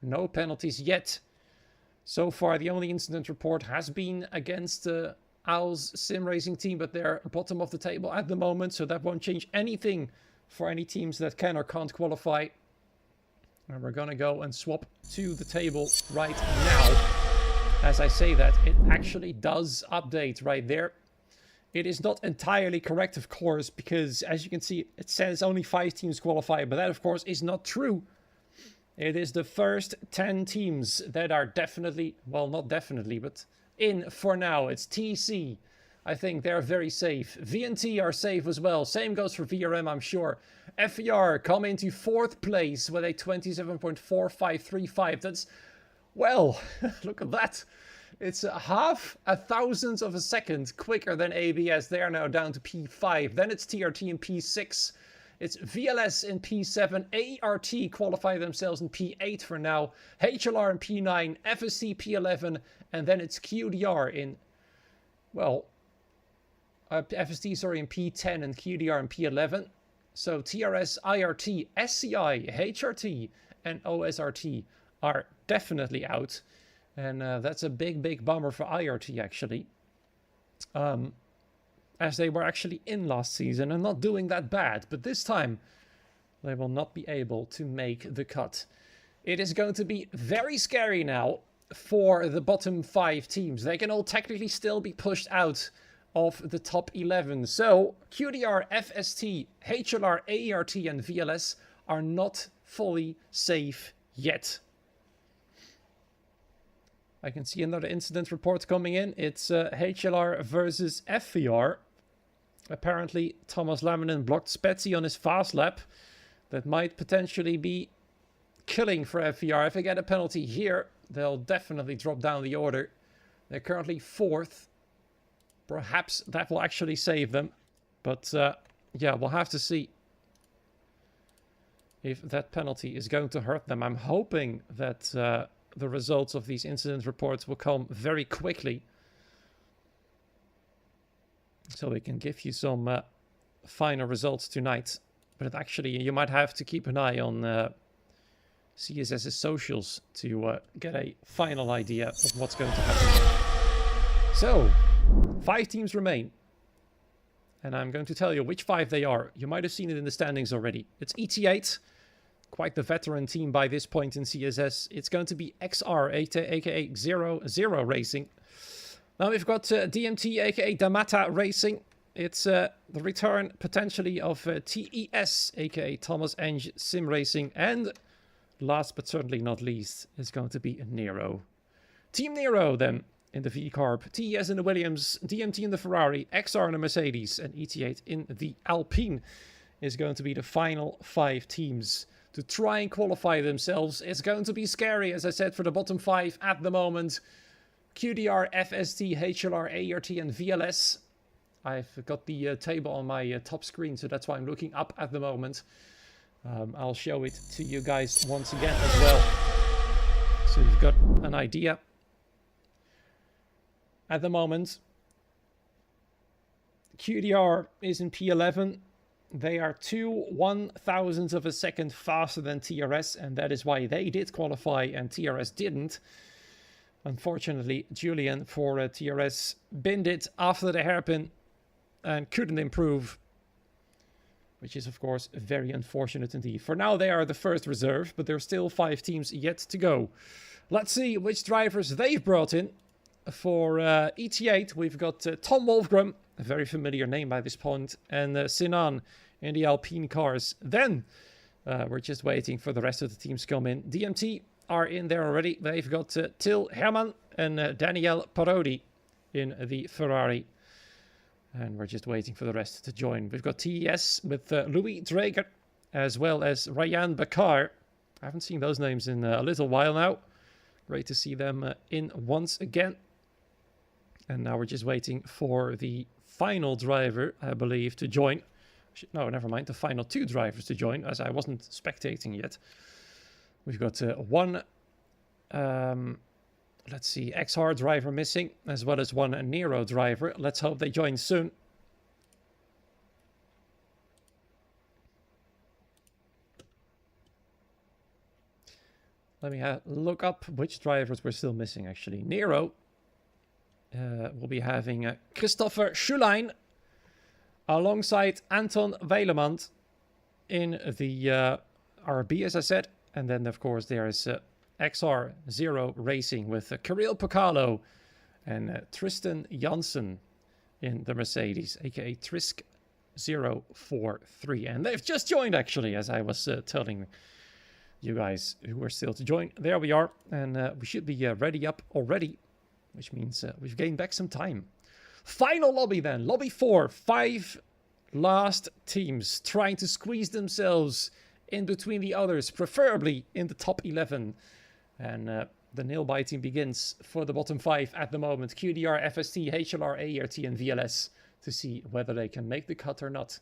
No penalties yet. So far, the only incident report has been against Owl's sim racing team, but they're bottom of the table at the moment, so that won't change anything for any teams that can or can't qualify. And we're gonna go and swap to the table right now. As I say that, it actually does update right there. It is not entirely correct, of course, because as you can see, it says only 5 teams qualify, but that, of course, is not true. It is the first 10 teams that are definitely, well, not definitely, but in for now. It's TC. I think they're very safe. VNT are safe as well. Same goes for VRM, I'm sure. FER come into 4th place with a 27.4535. That's, well, look at that. It's half a thousandth of a second quicker than ABS. They are now down to P5. Then it's TRT in P6. It's VLS in P7, ART qualify themselves in P8 for now, HLR in P9, FSC P11, and then it's QDR in, well, FST, sorry, in P10 and QDR in P11. So TRS, IRT, SCI, HRT, and OSRT are definitely out. And that's a big, big bummer for IRT, actually. As they were actually in last season and not doing that bad. But this time, they will not be able to make the cut. It is going to be very scary now for the bottom 5 teams. They can all technically still be pushed out of the top 11. So, QDR, FST, HLR, AERT, and VLS are not fully safe yet. I can see another incident report coming in. It's HLR versus FVR. Apparently, Thomas Laminen blocked Spetsy on his fast lap. That might potentially be killing for FVR. If they get a penalty here, they'll definitely drop down the order. They're currently 4th. Perhaps that will actually save them. But yeah, we'll have to see if that penalty is going to hurt them. I'm hoping that the results of these incident reports will come very quickly, so we can give you some final results tonight. But actually, you might have to keep an eye on CSS's socials to get a final idea of what's going to happen. So, 5 teams remain. And I'm going to tell you which 5 they are. You might have seen it in the standings already. It's ET8, quite the veteran team by this point in CSS. It's going to be XR, aka 00 Racing. Now we've got DMT, aka Damata Racing. It's the return potentially of TES, aka Thomas Eng Sim Racing. And last but certainly not least is going to be Nero. Team Nero then in the V-Carb, TES in the Williams, DMT in the Ferrari, XR in the Mercedes, and ET8 in the Alpine is going to be the final 5 teams to try and qualify themselves. It's going to be scary, as I said, for the bottom 5 at the moment. QDR, FST, HLR, ART, and VLS. I've got the table on my top screen, so that's why I'm looking up at the moment. I'll show it to you guys once again as well, so you've got an idea. At the moment, QDR is in P11. They are 2/1000th of a second faster than TRS, and that is why they did qualify and TRS didn't. Unfortunately, Julian for TRS binned it after the hairpin and couldn't improve, which is of course very unfortunate indeed. For now, they are the first reserve, but there's still 5 teams yet to go. Let's see which drivers they've brought in. For ET8, we've got Tom Wolfgram, a very familiar name by this point, and Sinan in the Alpine cars. Then we're just waiting for the rest of the teams to come in. DMT are in there already. They've got Till Herman and Daniel Parodi in the Ferrari. And we're just waiting for the rest to join. We've got TES with Louis Drager, as well as Ryan Bakar. I haven't seen those names in a little while now. Great to see them in once again. And now we're just waiting for the final driver, I believe, to join. No, never mind. The final 2 drivers to join, as I wasn't spectating yet. We've got one, let's see, XR driver missing, as well as one Nero driver. Let's hope they join soon. Let me look up which drivers we're still missing, actually. Nero. We'll be having Christopher Schulein alongside Anton Weilemant in the RB, as I said. And then, of course, there is XR 0 Racing with Kirill Pokalo and Tristan Janssen in the Mercedes, aka Trisk 043. And they've just joined, actually, as I was telling you guys who were still to join. There we are, and we should be ready up already, which means we've gained back some time. Final lobby then, lobby 4, 5 last teams trying to squeeze themselves in between the others, preferably in the top 11. And the nail-biting begins for the bottom 5 at the moment. QDR, FST, HLR, ART, and VLS to see whether they can make the cut or not.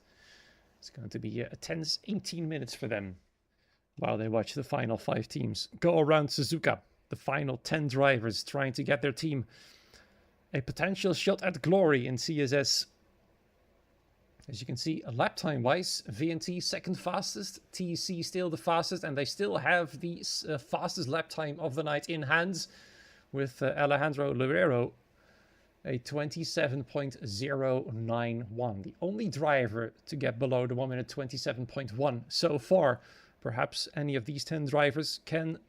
It's going to be a tense 18 minutes for them while they watch the final 5 teams go around Suzuka. The final 10 drivers trying to get their team a potential shot at glory in CSS. As you can see, lap time wise, VNT second fastest, TC still the fastest, and they still have the fastest lap time of the night in hands with Alejandro Loureiro, a 27.091. The only driver to get below the 1 minute 27.1 so far. Perhaps any of these 10 drivers can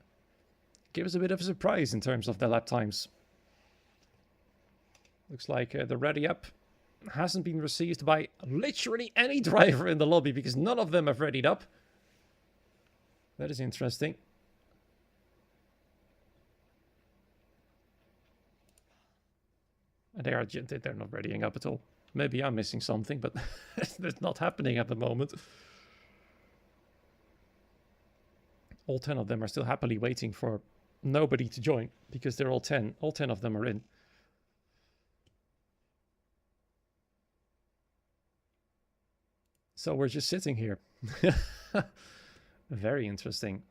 give us a bit of a surprise in terms of their lap times. Looks like the ready up hasn't been received by literally any driver in the lobby because none of them have readied up. That is interesting. And they're not readying up at all. Maybe I'm missing something, but it's not happening at the moment. All 10 of them are still happily waiting for nobody to join because they're all 10. All 10 of them are in. So we're just sitting here. Very interesting.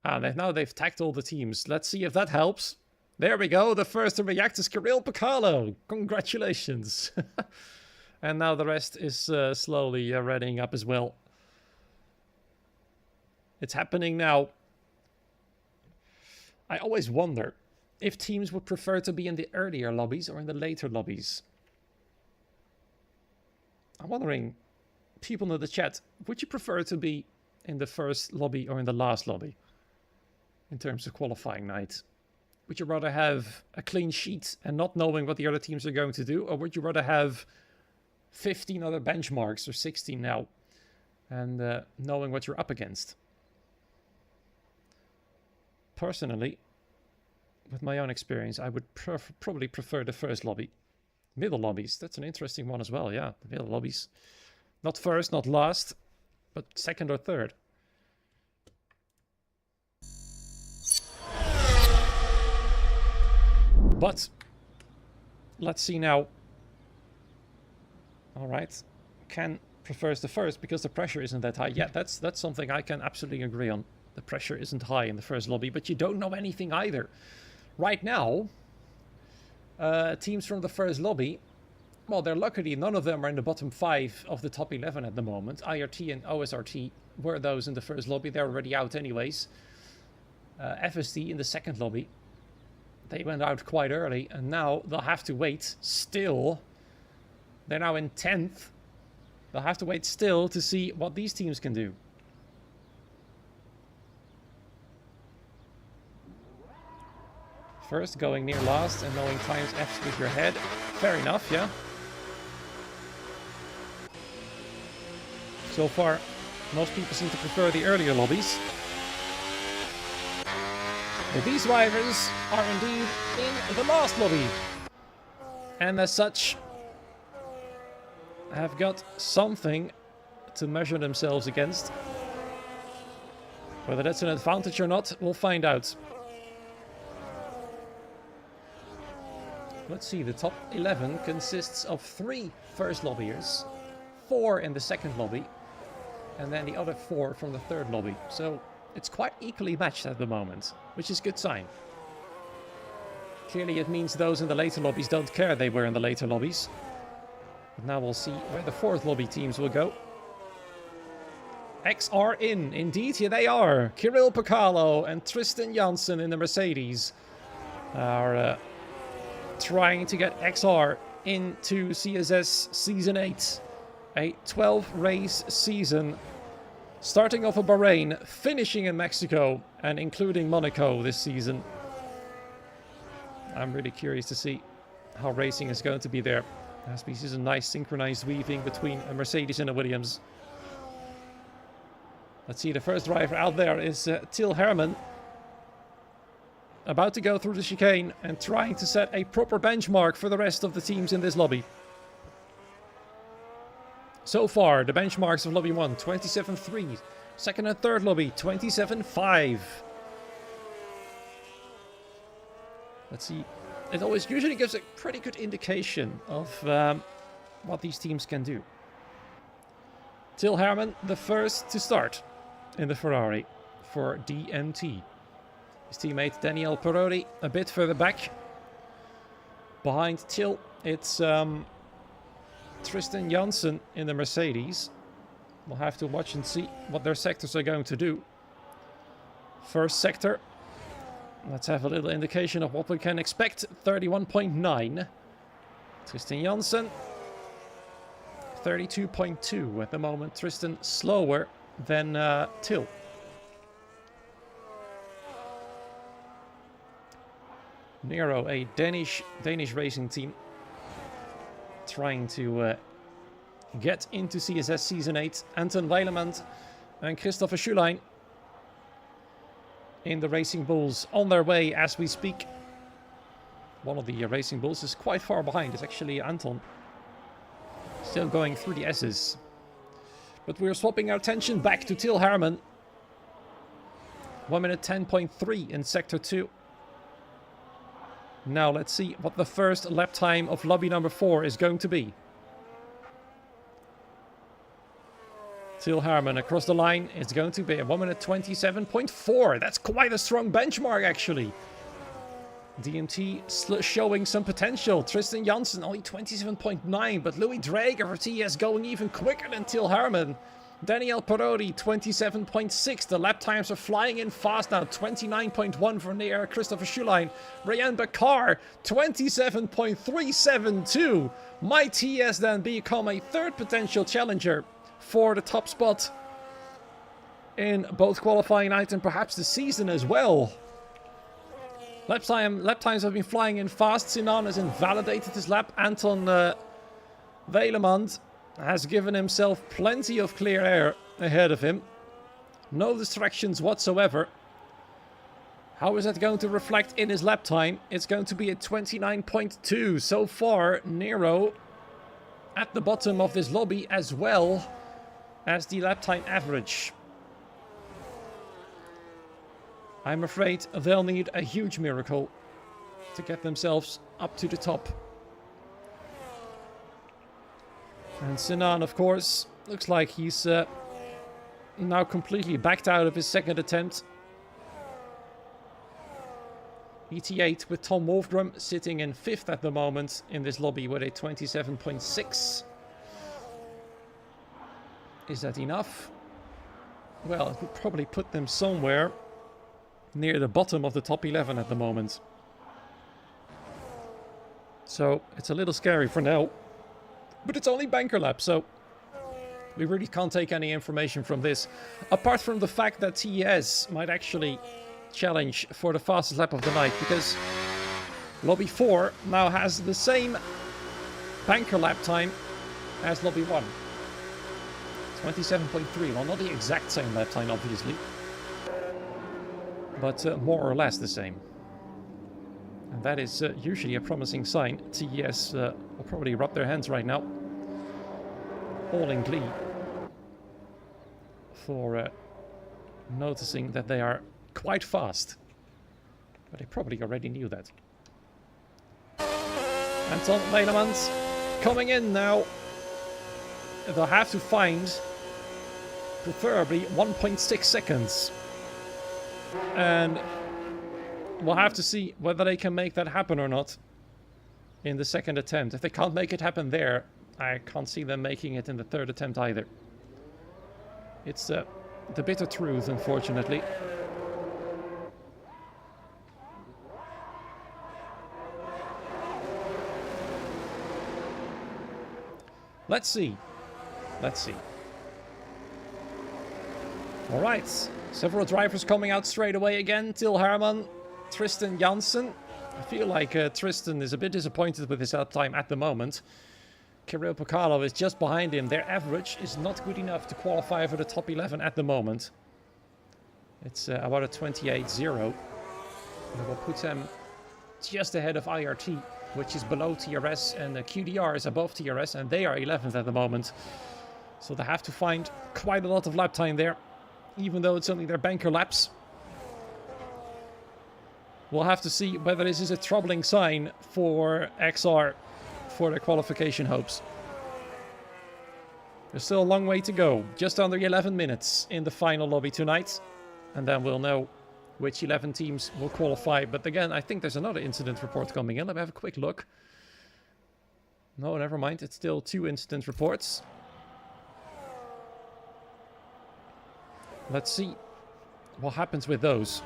Now they've tagged all the teams. Let's see if that helps. There we go. The first to react is Kirill Pakalo. Congratulations. And now the rest is slowly readying up as well. It's happening now. I always wonder if teams would prefer to be in the earlier lobbies or in the later lobbies. I'm wondering, people in the chat, would you prefer to be in the first lobby or in the last lobby? In terms of qualifying night. Would you rather have a clean sheet and not knowing what the other teams are going to do? Or would you rather have 15 other benchmarks, or 16 now, and knowing what you're up against? Personally, with my own experience, I would probably prefer the first lobby. Middle lobbies, that's an interesting one as well, yeah. The middle lobbies. Not first, not last, but second or third. But let's see now. All right, Ken prefers the first because the pressure isn't that high. Yeah, that's something I can absolutely agree on. The pressure isn't high in the first lobby, but you don't know anything either. Right now, teams from the first lobby, well, they're luckily none of them are in the bottom 5 of the top 11 at the moment. IRT and OSRT were those in the first lobby. They're already out anyways. FST in the second lobby. They went out quite early, and now they'll have to wait still. They're now in 10th. They'll have to wait still to see what these teams can do. First, going near last and knowing times F's with your head. Fair enough, yeah. So far, most people seem to prefer the earlier lobbies. But these drivers are indeed in the last lobby. And as such, have got something to measure themselves against. Whether that's an advantage or not, we'll find out. Let's see, the top 11 consists of 3 first lobbyers, 4 in the second lobby, and then the other 4 from the third lobby. So it's quite equally matched at the moment, which is a good sign. Clearly it means those in the later lobbies don't care they were in the later lobbies. But now we'll see where the fourth lobby teams will go. X are in, indeed, here they are. Kirill Pakalo and Tristan Janssen in the Mercedes are trying to get XR into CSS Season 8. A 12-race season, starting off in Bahrain, finishing in Mexico, and including Monaco this season. I'm really curious to see how racing is going to be there. As we see some nice synchronized weaving between a Mercedes and a Williams. Let's see, the first driver out there is Till Herman. About to go through the chicane and trying to set a proper benchmark for the rest of the teams in this lobby. So far, the benchmarks of Lobby 1, 27.3. Second and third lobby, 27.5. Let's see. It always usually gives a pretty good indication of what these teams can do. Till Herman, the first to start in the Ferrari for DMT. His teammate Daniel Perodi a bit further back. Behind Till, it's Tristan Janssen in the Mercedes. We'll have to watch and see what their sectors are going to do. First sector. Let's have a little indication of what we can expect. 31.9. Tristan Janssen. 32.2 at the moment. Tristan slower than Till. Nero, a Danish racing team, trying to get into CSS Season 8. Anton Weilemans and Christopher Schülein in the Racing Bulls on their way as we speak. one of the Racing Bulls, is quite far behind. It's actually Anton. Still going through the S's. But we're swapping our attention back to Til Herman. 1 minute 10.3 in Sector 2. Now let's see what the first lap time of lobby number 4 is going to be. Til Herman across the line. It's going to be a 1 minute 27.4. That's quite a strong benchmark, actually. DMT showing some potential. Tristan Janssen only 27.9, but Louis Drager for TS going even quicker than Til Herman. Daniel Parodi 27.6. The lap times are flying in fast now. 29.1 for near Christopher Schulein. Rayan Bakar 27.372. Might TS then become a third potential challenger for the top spot in both qualifying night and perhaps the season as well? Lap times have been flying in fast. Sinan has invalidated his lap. Anton Velemand has given himself plenty of clear air ahead of him. No distractions whatsoever. How is that going to reflect in his lap time? It's going to be a 29.2. So far, Nero at the bottom of this lobby as well as the lap time average. I'm afraid they'll need a huge miracle to get themselves up to the top. And Sinan, of course, looks like he's now completely backed out of his second attempt. ET8 with Tom Wolfgram sitting in 5th at the moment in this lobby with a 27.6. Is that enough? Well, it would probably put them somewhere near the bottom of the top 11 at the moment. So it's a little scary for now. But it's only banker lap, so we really can't take any information from this. Apart from the fact that TES might actually challenge for the fastest lap of the night, because Lobby 4 now has the same banker lap time as Lobby 1. 27.3, well, not the exact same lap time, obviously. But more or less the same. And that is usually a promising sign. TES will probably rub their hands right now. All in glee. For noticing that they are quite fast. But they probably already knew that. Anton Weilemans coming in now. They'll have to find preferably 1.6 seconds. And we'll have to see whether they can make that happen or not in the second attempt. If they can't make it happen there, I can't see them making it in the third attempt either. It's the bitter truth, unfortunately. Let's see. Let's see. All right. Several drivers coming out straight away again. Til Herman, Tristan Janssen. I feel like Tristan is a bit disappointed with his lap time at the moment. Kirill Pokalov is just behind him. Their average is not good enough to qualify for the top 11 at the moment. It's about a 28.0. That will put them just ahead of IRT, which is below TRS, and QDR is above TRS, and they are 11th at the moment. So they have to find quite a lot of lap time there, even though it's only their banker laps. We'll have to see whether this is a troubling sign for XR for their qualification hopes. There's still a long way to go. Just under 11 minutes in the final lobby tonight. And then we'll know which 11 teams will qualify. But again, I think there's another incident report coming in. Let me have a quick look. No, never mind. It's still 2 incident reports. Let's see what happens with those.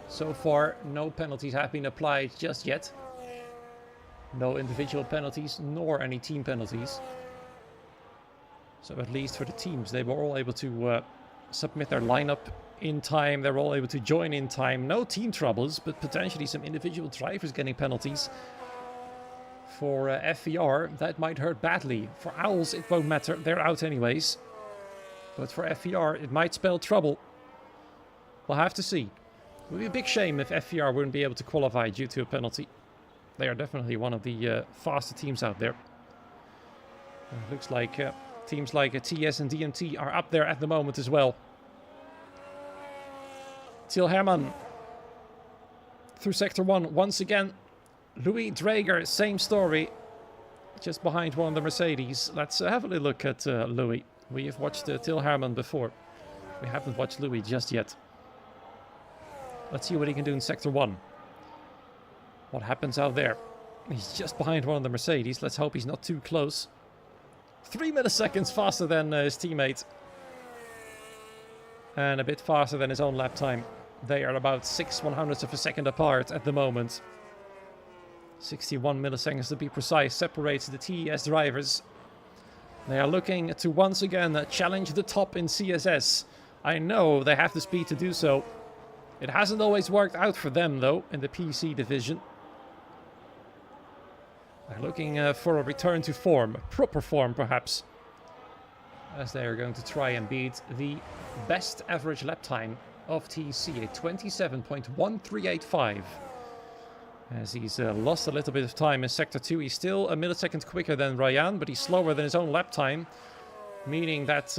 So far, no penalties have been applied just yet. No individual penalties, nor any team penalties. So at least for the teams, they were all able to submit their lineup in time. They were all able to join in time. No team troubles, but potentially some individual drivers getting penalties. For FVR, that might hurt badly. For Owls, it won't matter. They're out anyways. But for FVR, it might spell trouble. We'll have to see. It would be a big shame if FVR wouldn't be able to qualify due to a penalty. They are definitely one of the faster teams out there. Looks like teams like TS and DMT are up there at the moment as well. Til Herman through Sector 1 once again. Louis Drager, same story. Just behind one of the Mercedes. Let's have a little look at Louis. We have watched Til Herman before. We haven't watched Louis just yet. Let's see what he can do in Sector 1. What happens out there? He's just behind one of the Mercedes. Let's hope he's not too close. 3 milliseconds faster than his teammate. And a bit faster than his own lap time. They are about 6/100ths of a second apart at the moment. 61 milliseconds to be precise separates the TES drivers. They are looking to once again challenge the top in CSS. I know they have the speed to do so. It hasn't always worked out for them though in the PC division. They're looking for a return to form, proper form perhaps. As they are going to try and beat the best average lap time of TC, a 27.1385. As he's lost a little bit of time in Sector 2. He's still a millisecond quicker than Ryan, but he's slower than his own lap time. Meaning that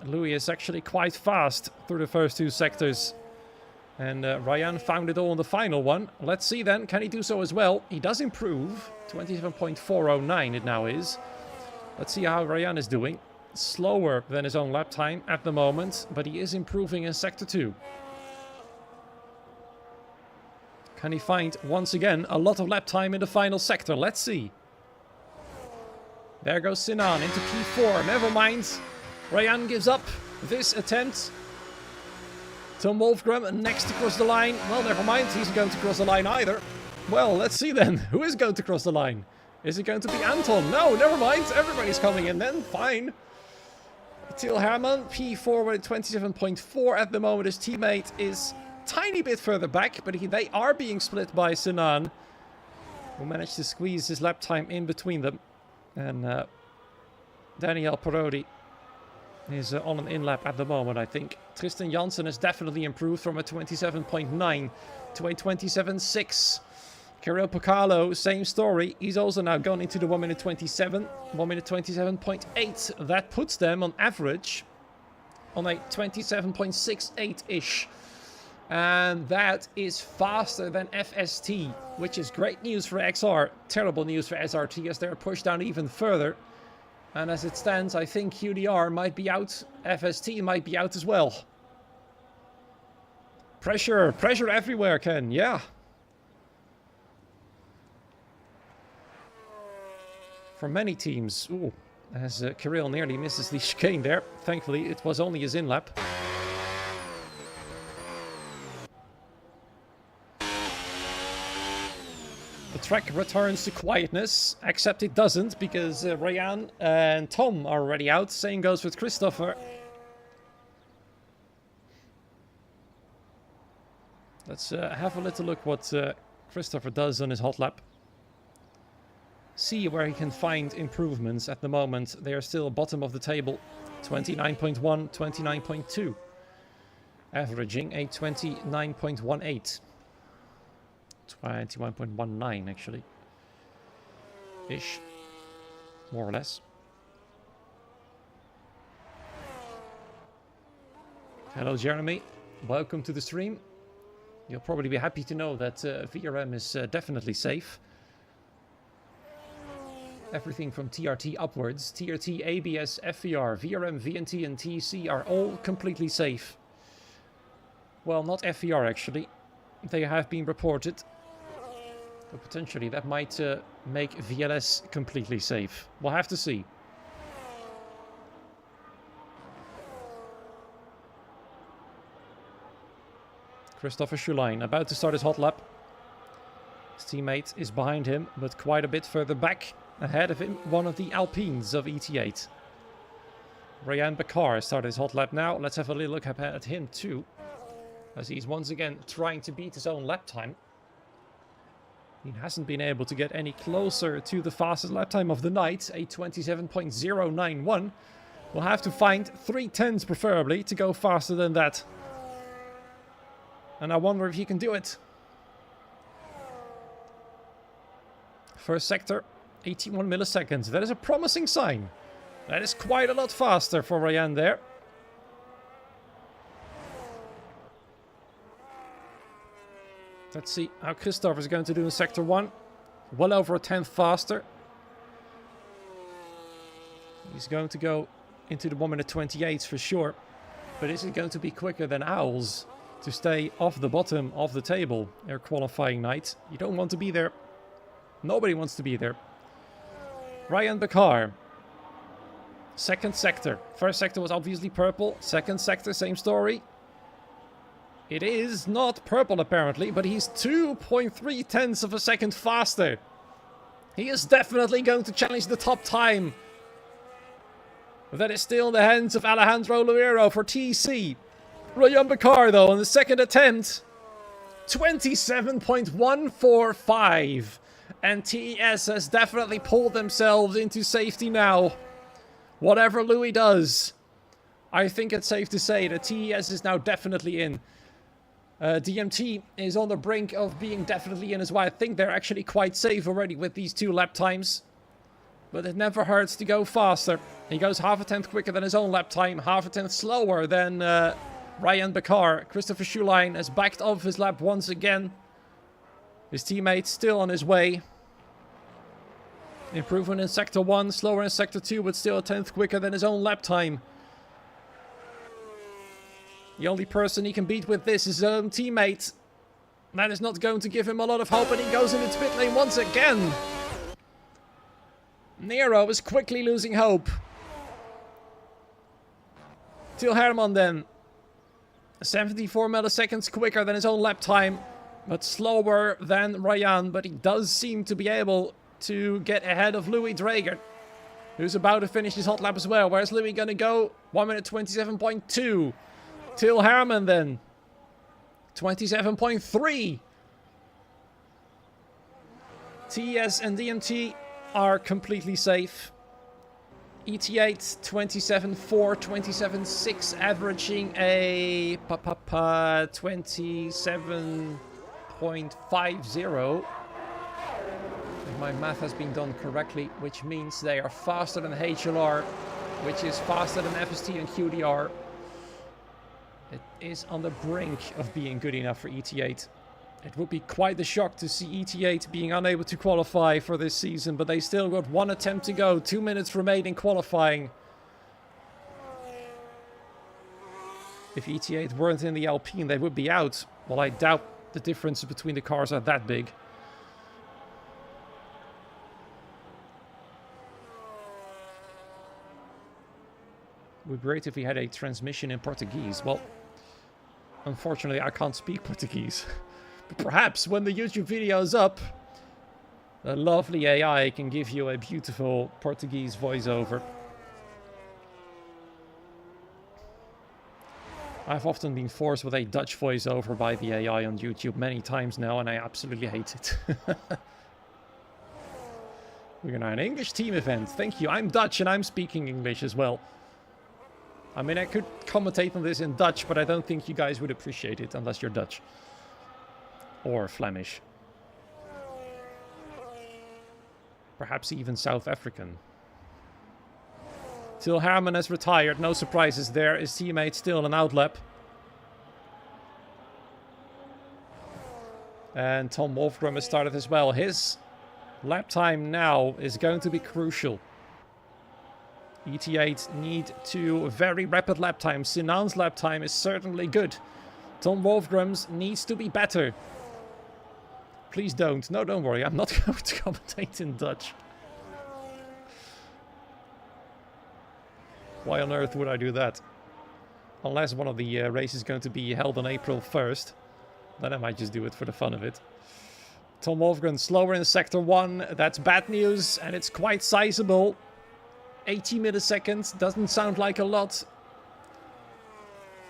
Louis is actually quite fast through the first two sectors. And Ryan found it all in the final one. Let's see then, can he do so as well? He does improve. 27.409 it now is. Let's see how Ryan is doing. Slower than his own lap time at the moment, but he is improving in Sector 2. Can he find, once again, a lot of lap time in the final sector? Let's see. There goes Sinan into P4. Never mind. Ryan gives up this attempt. Tom Wolfgram next to cross the line. Well, never mind. He's going to cross the line either. Well, let's see then. Who is going to cross the line? Is it going to be Anton? No, never mind. Everybody's coming in then. Fine. Til Herman, P4 with 27.4 at the moment. His teammate is tiny bit further back, but they are being split by Sinan, who managed to squeeze his lap time in between them. And Daniel Parodi is on an in-lap at the moment, I think. Tristan Janssen has definitely improved from a 27.9 to a 27.6. Kirill Pocalo, same story. He's also now gone into the 1 minute 27, 1 minute 27.8. That puts them on average on a 27.68-ish. And that is faster than FST, which is great news for XR. Terrible news for SRT as they're pushed down even further. And as it stands, I think QDR might be out. FST might be out as well. Pressure. Pressure everywhere, Ken. Yeah. For many teams. Ooh. As Kirill nearly misses the chicane there. Thankfully, it was only his in-lap. The track returns to quietness, except it doesn't, because Ryan and Tom are already out. Same goes with Christopher. Let's have a little look what Christopher does on his hot lap. See where he can find improvements. At the moment, they are still bottom of the table. 29.1, 29.2. Averaging a 29.18. 21.19 actually. Ish. More or less. Hello Jeremy. Welcome to the stream. You'll probably be happy to know that VRM is definitely safe. Everything from TRT upwards. TRT, ABS, FVR, VRM, VNT and TC are all completely safe. Well, not FVR actually. They have been reported. But potentially that might make VLS completely safe. We'll have to see. Christopher Schulain about to start his hot lap. His teammate is behind him, but quite a bit further back. Ahead of him, one of the Alpines of ET8. Ryan Bakar started his hot lap now. Let's have a little look at him too. As he's once again trying to beat his own lap time. He hasn't been able to get any closer to the fastest lap time of the night, a 27.091. We'll have to find 3:10s preferably to go faster than that. And I wonder if he can do it. First sector, 81 milliseconds. That is a promising sign. That is quite a lot faster for Ryan there. Let's see how Christoph is going to do in sector 1. Well over a tenth faster. He's going to go into the 1 minute 28 for sure. But is it going to be quicker than Owls to stay off the bottom of the table their qualifying night? You don't want to be there. Nobody wants to be there. Ryan Bakar. Second sector. First sector was obviously purple. Second sector, same story. It is not purple apparently, but he's 2.3 tenths of a second faster. He is definitely going to challenge the top time. That is still in the hands of Alejandro Luero for TC. Ryan Bakar though on the second attempt. 27.145. And TES has definitely pulled themselves into safety now. Whatever Louis does, I think it's safe to say that TES is now definitely in. DMT is on the brink of being definitely in as well. I think they're actually quite safe already with these 2 lap times. But it never hurts to go faster. He goes half a tenth quicker than his own lap time, half a tenth slower than Ryan Bakar. Christopher Schulein has backed off his lap once again. His teammate still on his way. Improvement in sector 1, slower in sector 2, but still a tenth quicker than his own lap time. The only person he can beat with this is his own teammate. That is not going to give him a lot of hope, and he goes into pit lane once again. Nero is quickly losing hope. Till Herman then. 74 milliseconds quicker than his own lap time, but slower than Ryan. But he does seem to be able to get ahead of Louis Drager, who's about to finish his hot lap as well. Where's Louis going to go? 1 minute 27.2. Till Herman then. 27.3. TS and DMT are completely safe. ET8 27.4, 27.6, averaging a 27.50. If my math has been done correctly, which means they are faster than HLR, which is faster than FST and QDR. It is on the brink of being good enough for ET8. It would be quite the shock to see ET8 being unable to qualify for this season, but they still got 1 attempt to go, 2 minutes remaining qualifying. If ET8 weren't in the Alpine, they would be out. Well, I doubt the differences between the cars are that big. It would be great if we had a transmission in Portuguese. Well, unfortunately, I can't speak Portuguese. But perhaps when the YouTube video is up, a lovely AI can give you a beautiful Portuguese voiceover. I've often been forced with a Dutch voiceover by the AI on YouTube many times now, and I absolutely hate it. We're now an English team event. Thank you. I'm Dutch and I'm speaking English as well. I mean, I could commentate on this in Dutch, but I don't think you guys would appreciate it unless you're Dutch. Or Flemish. Perhaps even South African. Till Herman has retired, no surprises there. His teammate still an outlap. And Tom Wolfgram has started as well. His lap time now is going to be crucial. ET8 need 2 very rapid lap times. Sinan's lap time is certainly good. Tom Wolfgram's needs to be better. Please don't. No, don't worry. I'm not going to commentate in Dutch. Why on earth would I do that? Unless one of the races is going to be held on April 1st. Then I might just do it for the fun of it. Tom Wolfgram slower in sector 1. That's bad news, and it's quite sizable. 80 milliseconds doesn't sound like a lot.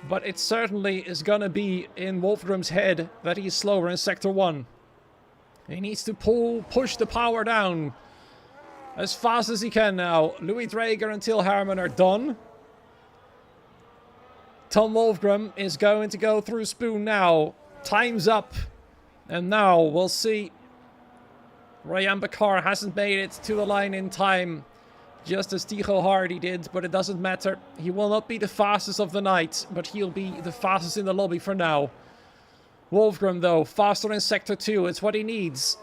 But it certainly is gonna be in Wolfgram's head that he's slower in sector 1. He needs to push the power down as fast as he can now. Louis Drager and Till Herman are done. Tom Wolfgram is going to go through Spoon now. Time's up. And now we'll see Ryan Bakar hasn't made it to the line in time, just as Tigo Hardy did, but it doesn't matter. He will not be the fastest of the night, but he'll be the fastest in the lobby for now. Wolfgram, though, faster in Sector 2. It's what he needs.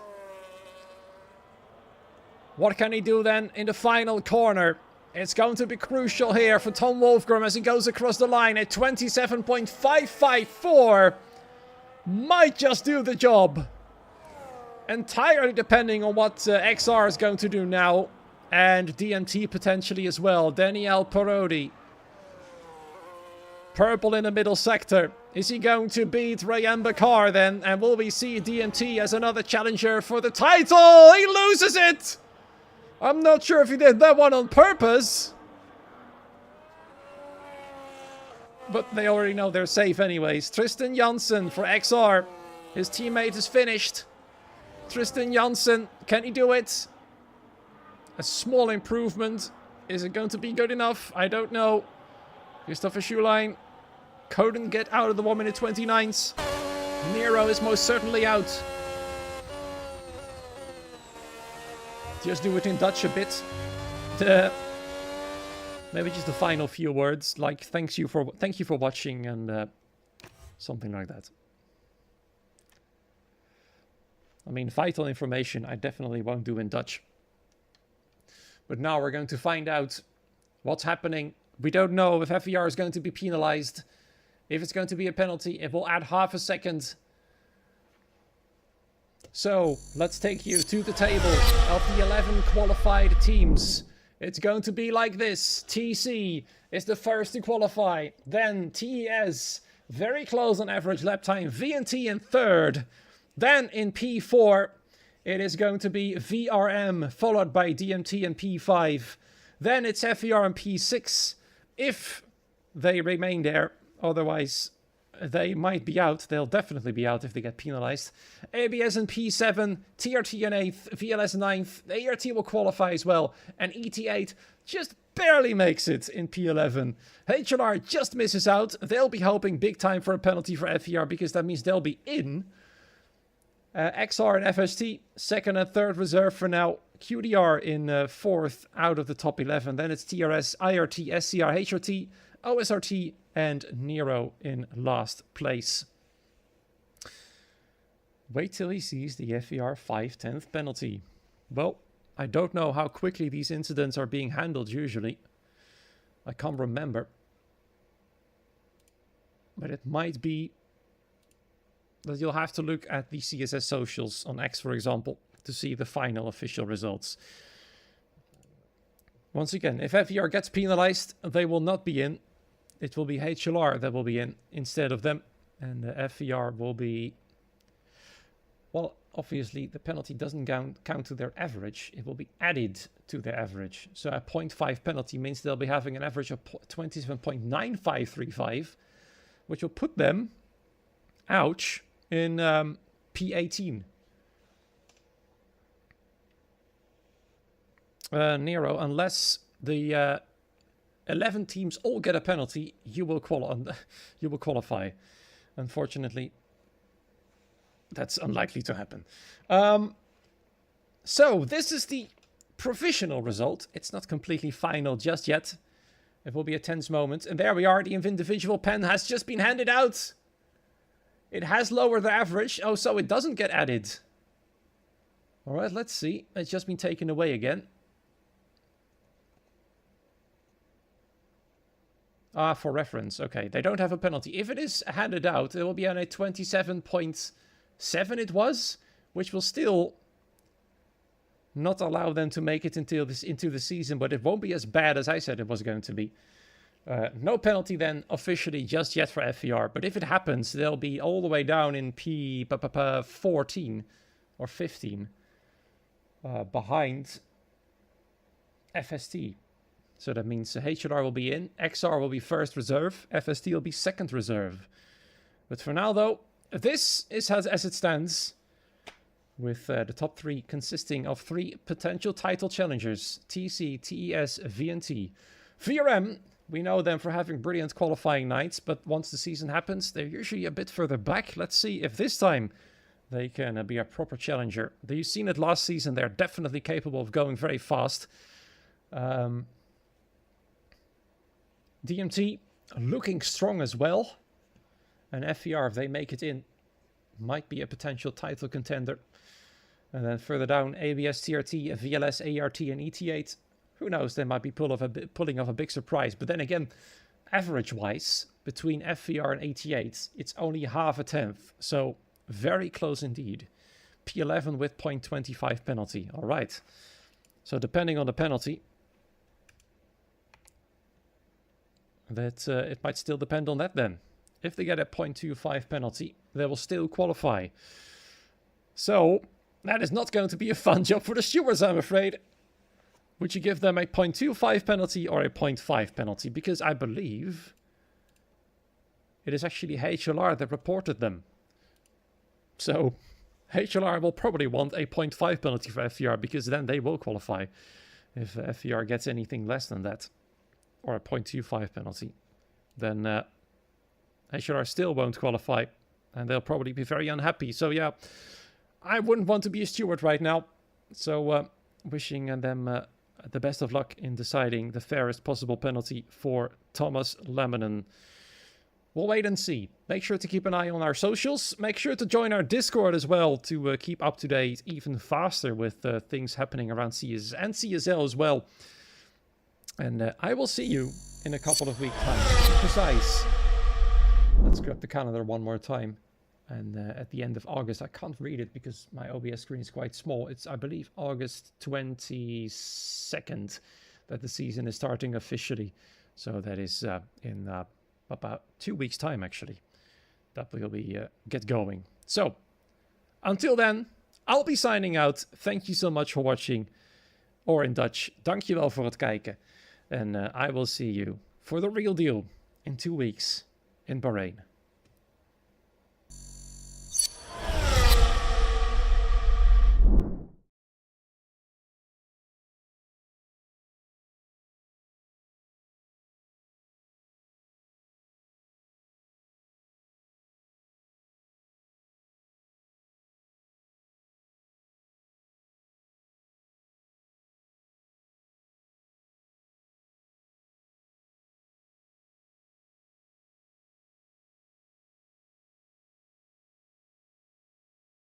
What can he do then in the final corner? It's going to be crucial here for Tom Wolfgram as he goes across the line at 27.554. Might just do the job. Entirely depending on what XR is going to do now. And DMT potentially as well. Daniel Parodi. Purple in the middle sector. Is he going to beat Ryan Bakar then? And will we see DMT as another challenger for the title? He loses it! I'm not sure if he did that one on purpose. But they already know they're safe anyways. Tristan Janssen for XR. His teammate is finished. Tristan Janssen, can he do it? A small improvement. Is it going to be good enough? I don't know. Christopher Schulein couldn't get out of the 1 minute 29s. Nero is most certainly out. Just do it in Dutch a bit. Maybe just the final few words, like thank you for watching and something like that. I mean, vital information I definitely won't do in Dutch. But now we're going to find out what's happening. We don't know if FER is going to be penalized. If it's going to be a penalty, it will add half a second. So, let's take you to the table of the 11 qualified teams. It's going to be like this. TC is the first to qualify. Then TES, very close on average lap time. VNT in third. Then in P4, it is going to be VRM, followed by DMT in P5. Then it's FER in P6, if they remain there. Otherwise, they might be out. They'll definitely be out if they get penalized. ABS in P7, TRT in 8th, VLS in 9th. The ART will qualify as well. And ET8 just barely makes it in P11. HLR just misses out. They'll be hoping big time for a penalty for FER because that means they'll be in. XR and FST, second and third reserve for now. QDR in fourth out of the top 11. Then it's TRS, IRT, SCR, HRT, OSRT, and Nero in last place. Wait till he sees the FER 5/10th penalty. Well, I don't know how quickly these incidents are being handled usually. I can't remember. But it might be that you'll have to look at the CSS socials on X, for example, to see the final official results. Once again, if FER gets penalized, they will not be in. It will be HLR that will be in instead of them. And the FER will be... Well, obviously, the penalty doesn't count to their average. It will be added to their average. So a 0.5 penalty means they'll be having an average of 27.9535, which will put them, ouch, in P18. Nero, unless the 11 teams all get a penalty, you will qualify. Unfortunately, that's unlikely to happen. So this is the provisional result. It's not completely final just yet. It will be a tense moment. And there we are. The individual pen has just been handed out. It has lowered the average. Oh, so it doesn't get added. All right, let's see. It's just been taken away again. Ah, for reference. Okay, they don't have a penalty. If it is handed out, it will be on a 27.7 it was, which will still not allow them to make it into the season, but it won't be as bad as I said it was going to be. No penalty then officially just yet for FER, but if it happens, they'll be all the way down in P14 or 15 behind FST. So that means HLR will be in, XR will be first reserve, FST will be second reserve. But for now though, this is as it stands, with the top three consisting of 3 potential title challengers, TC, TES, VNT. VRM, we know them for having brilliant qualifying nights, but once the season happens, they're usually a bit further back. Let's see if this time they can be a proper challenger. You've seen it last season. They're definitely capable of going very fast. DMT looking strong as well. And FVR, if they make it in, might be a potential title contender. And then further down, ABS, TRT, VLS, ART, and ET8. Who knows, they might be pulling off a big surprise. But then again, average-wise, between FVR and AT8, it's only half a tenth. So very close indeed. P11 with 0.25 penalty. All right. So depending on the penalty, that it might still depend on that then. If they get a 0.25 penalty, they will still qualify. So that is not going to be a fun job for the stewards, I'm afraid. Would you give them a 0.25 penalty or a 0.5 penalty? Because I believe it is actually HLR that reported them. So HLR will probably want a 0.5 penalty for FVR, because then they will qualify. If FVR gets anything less than that, or a 0.25 penalty, then HLR still won't qualify, and they'll probably be very unhappy. So yeah, I wouldn't want to be a steward right now. So wishing them the best of luck in deciding the fairest possible penalty for Thomas Leminen. We'll wait and see. Make sure to keep an eye on our socials. Make sure to join our Discord as well to keep up to date even faster with things happening around CSS and CSL as well. And I will see you in a couple of weeks' time. Precise. Let's grab the calendar one more time. And at the end of August, I can't read it because my OBS screen is quite small. It's, I believe, August 22nd that the season is starting officially. So that is in about 2 weeks' time, actually. That will be get going. So, until then, I'll be signing out. Thank you so much for watching. Or in Dutch, dankjewel voor het kijken. And I will see you for the real deal in 2 weeks in Bahrain.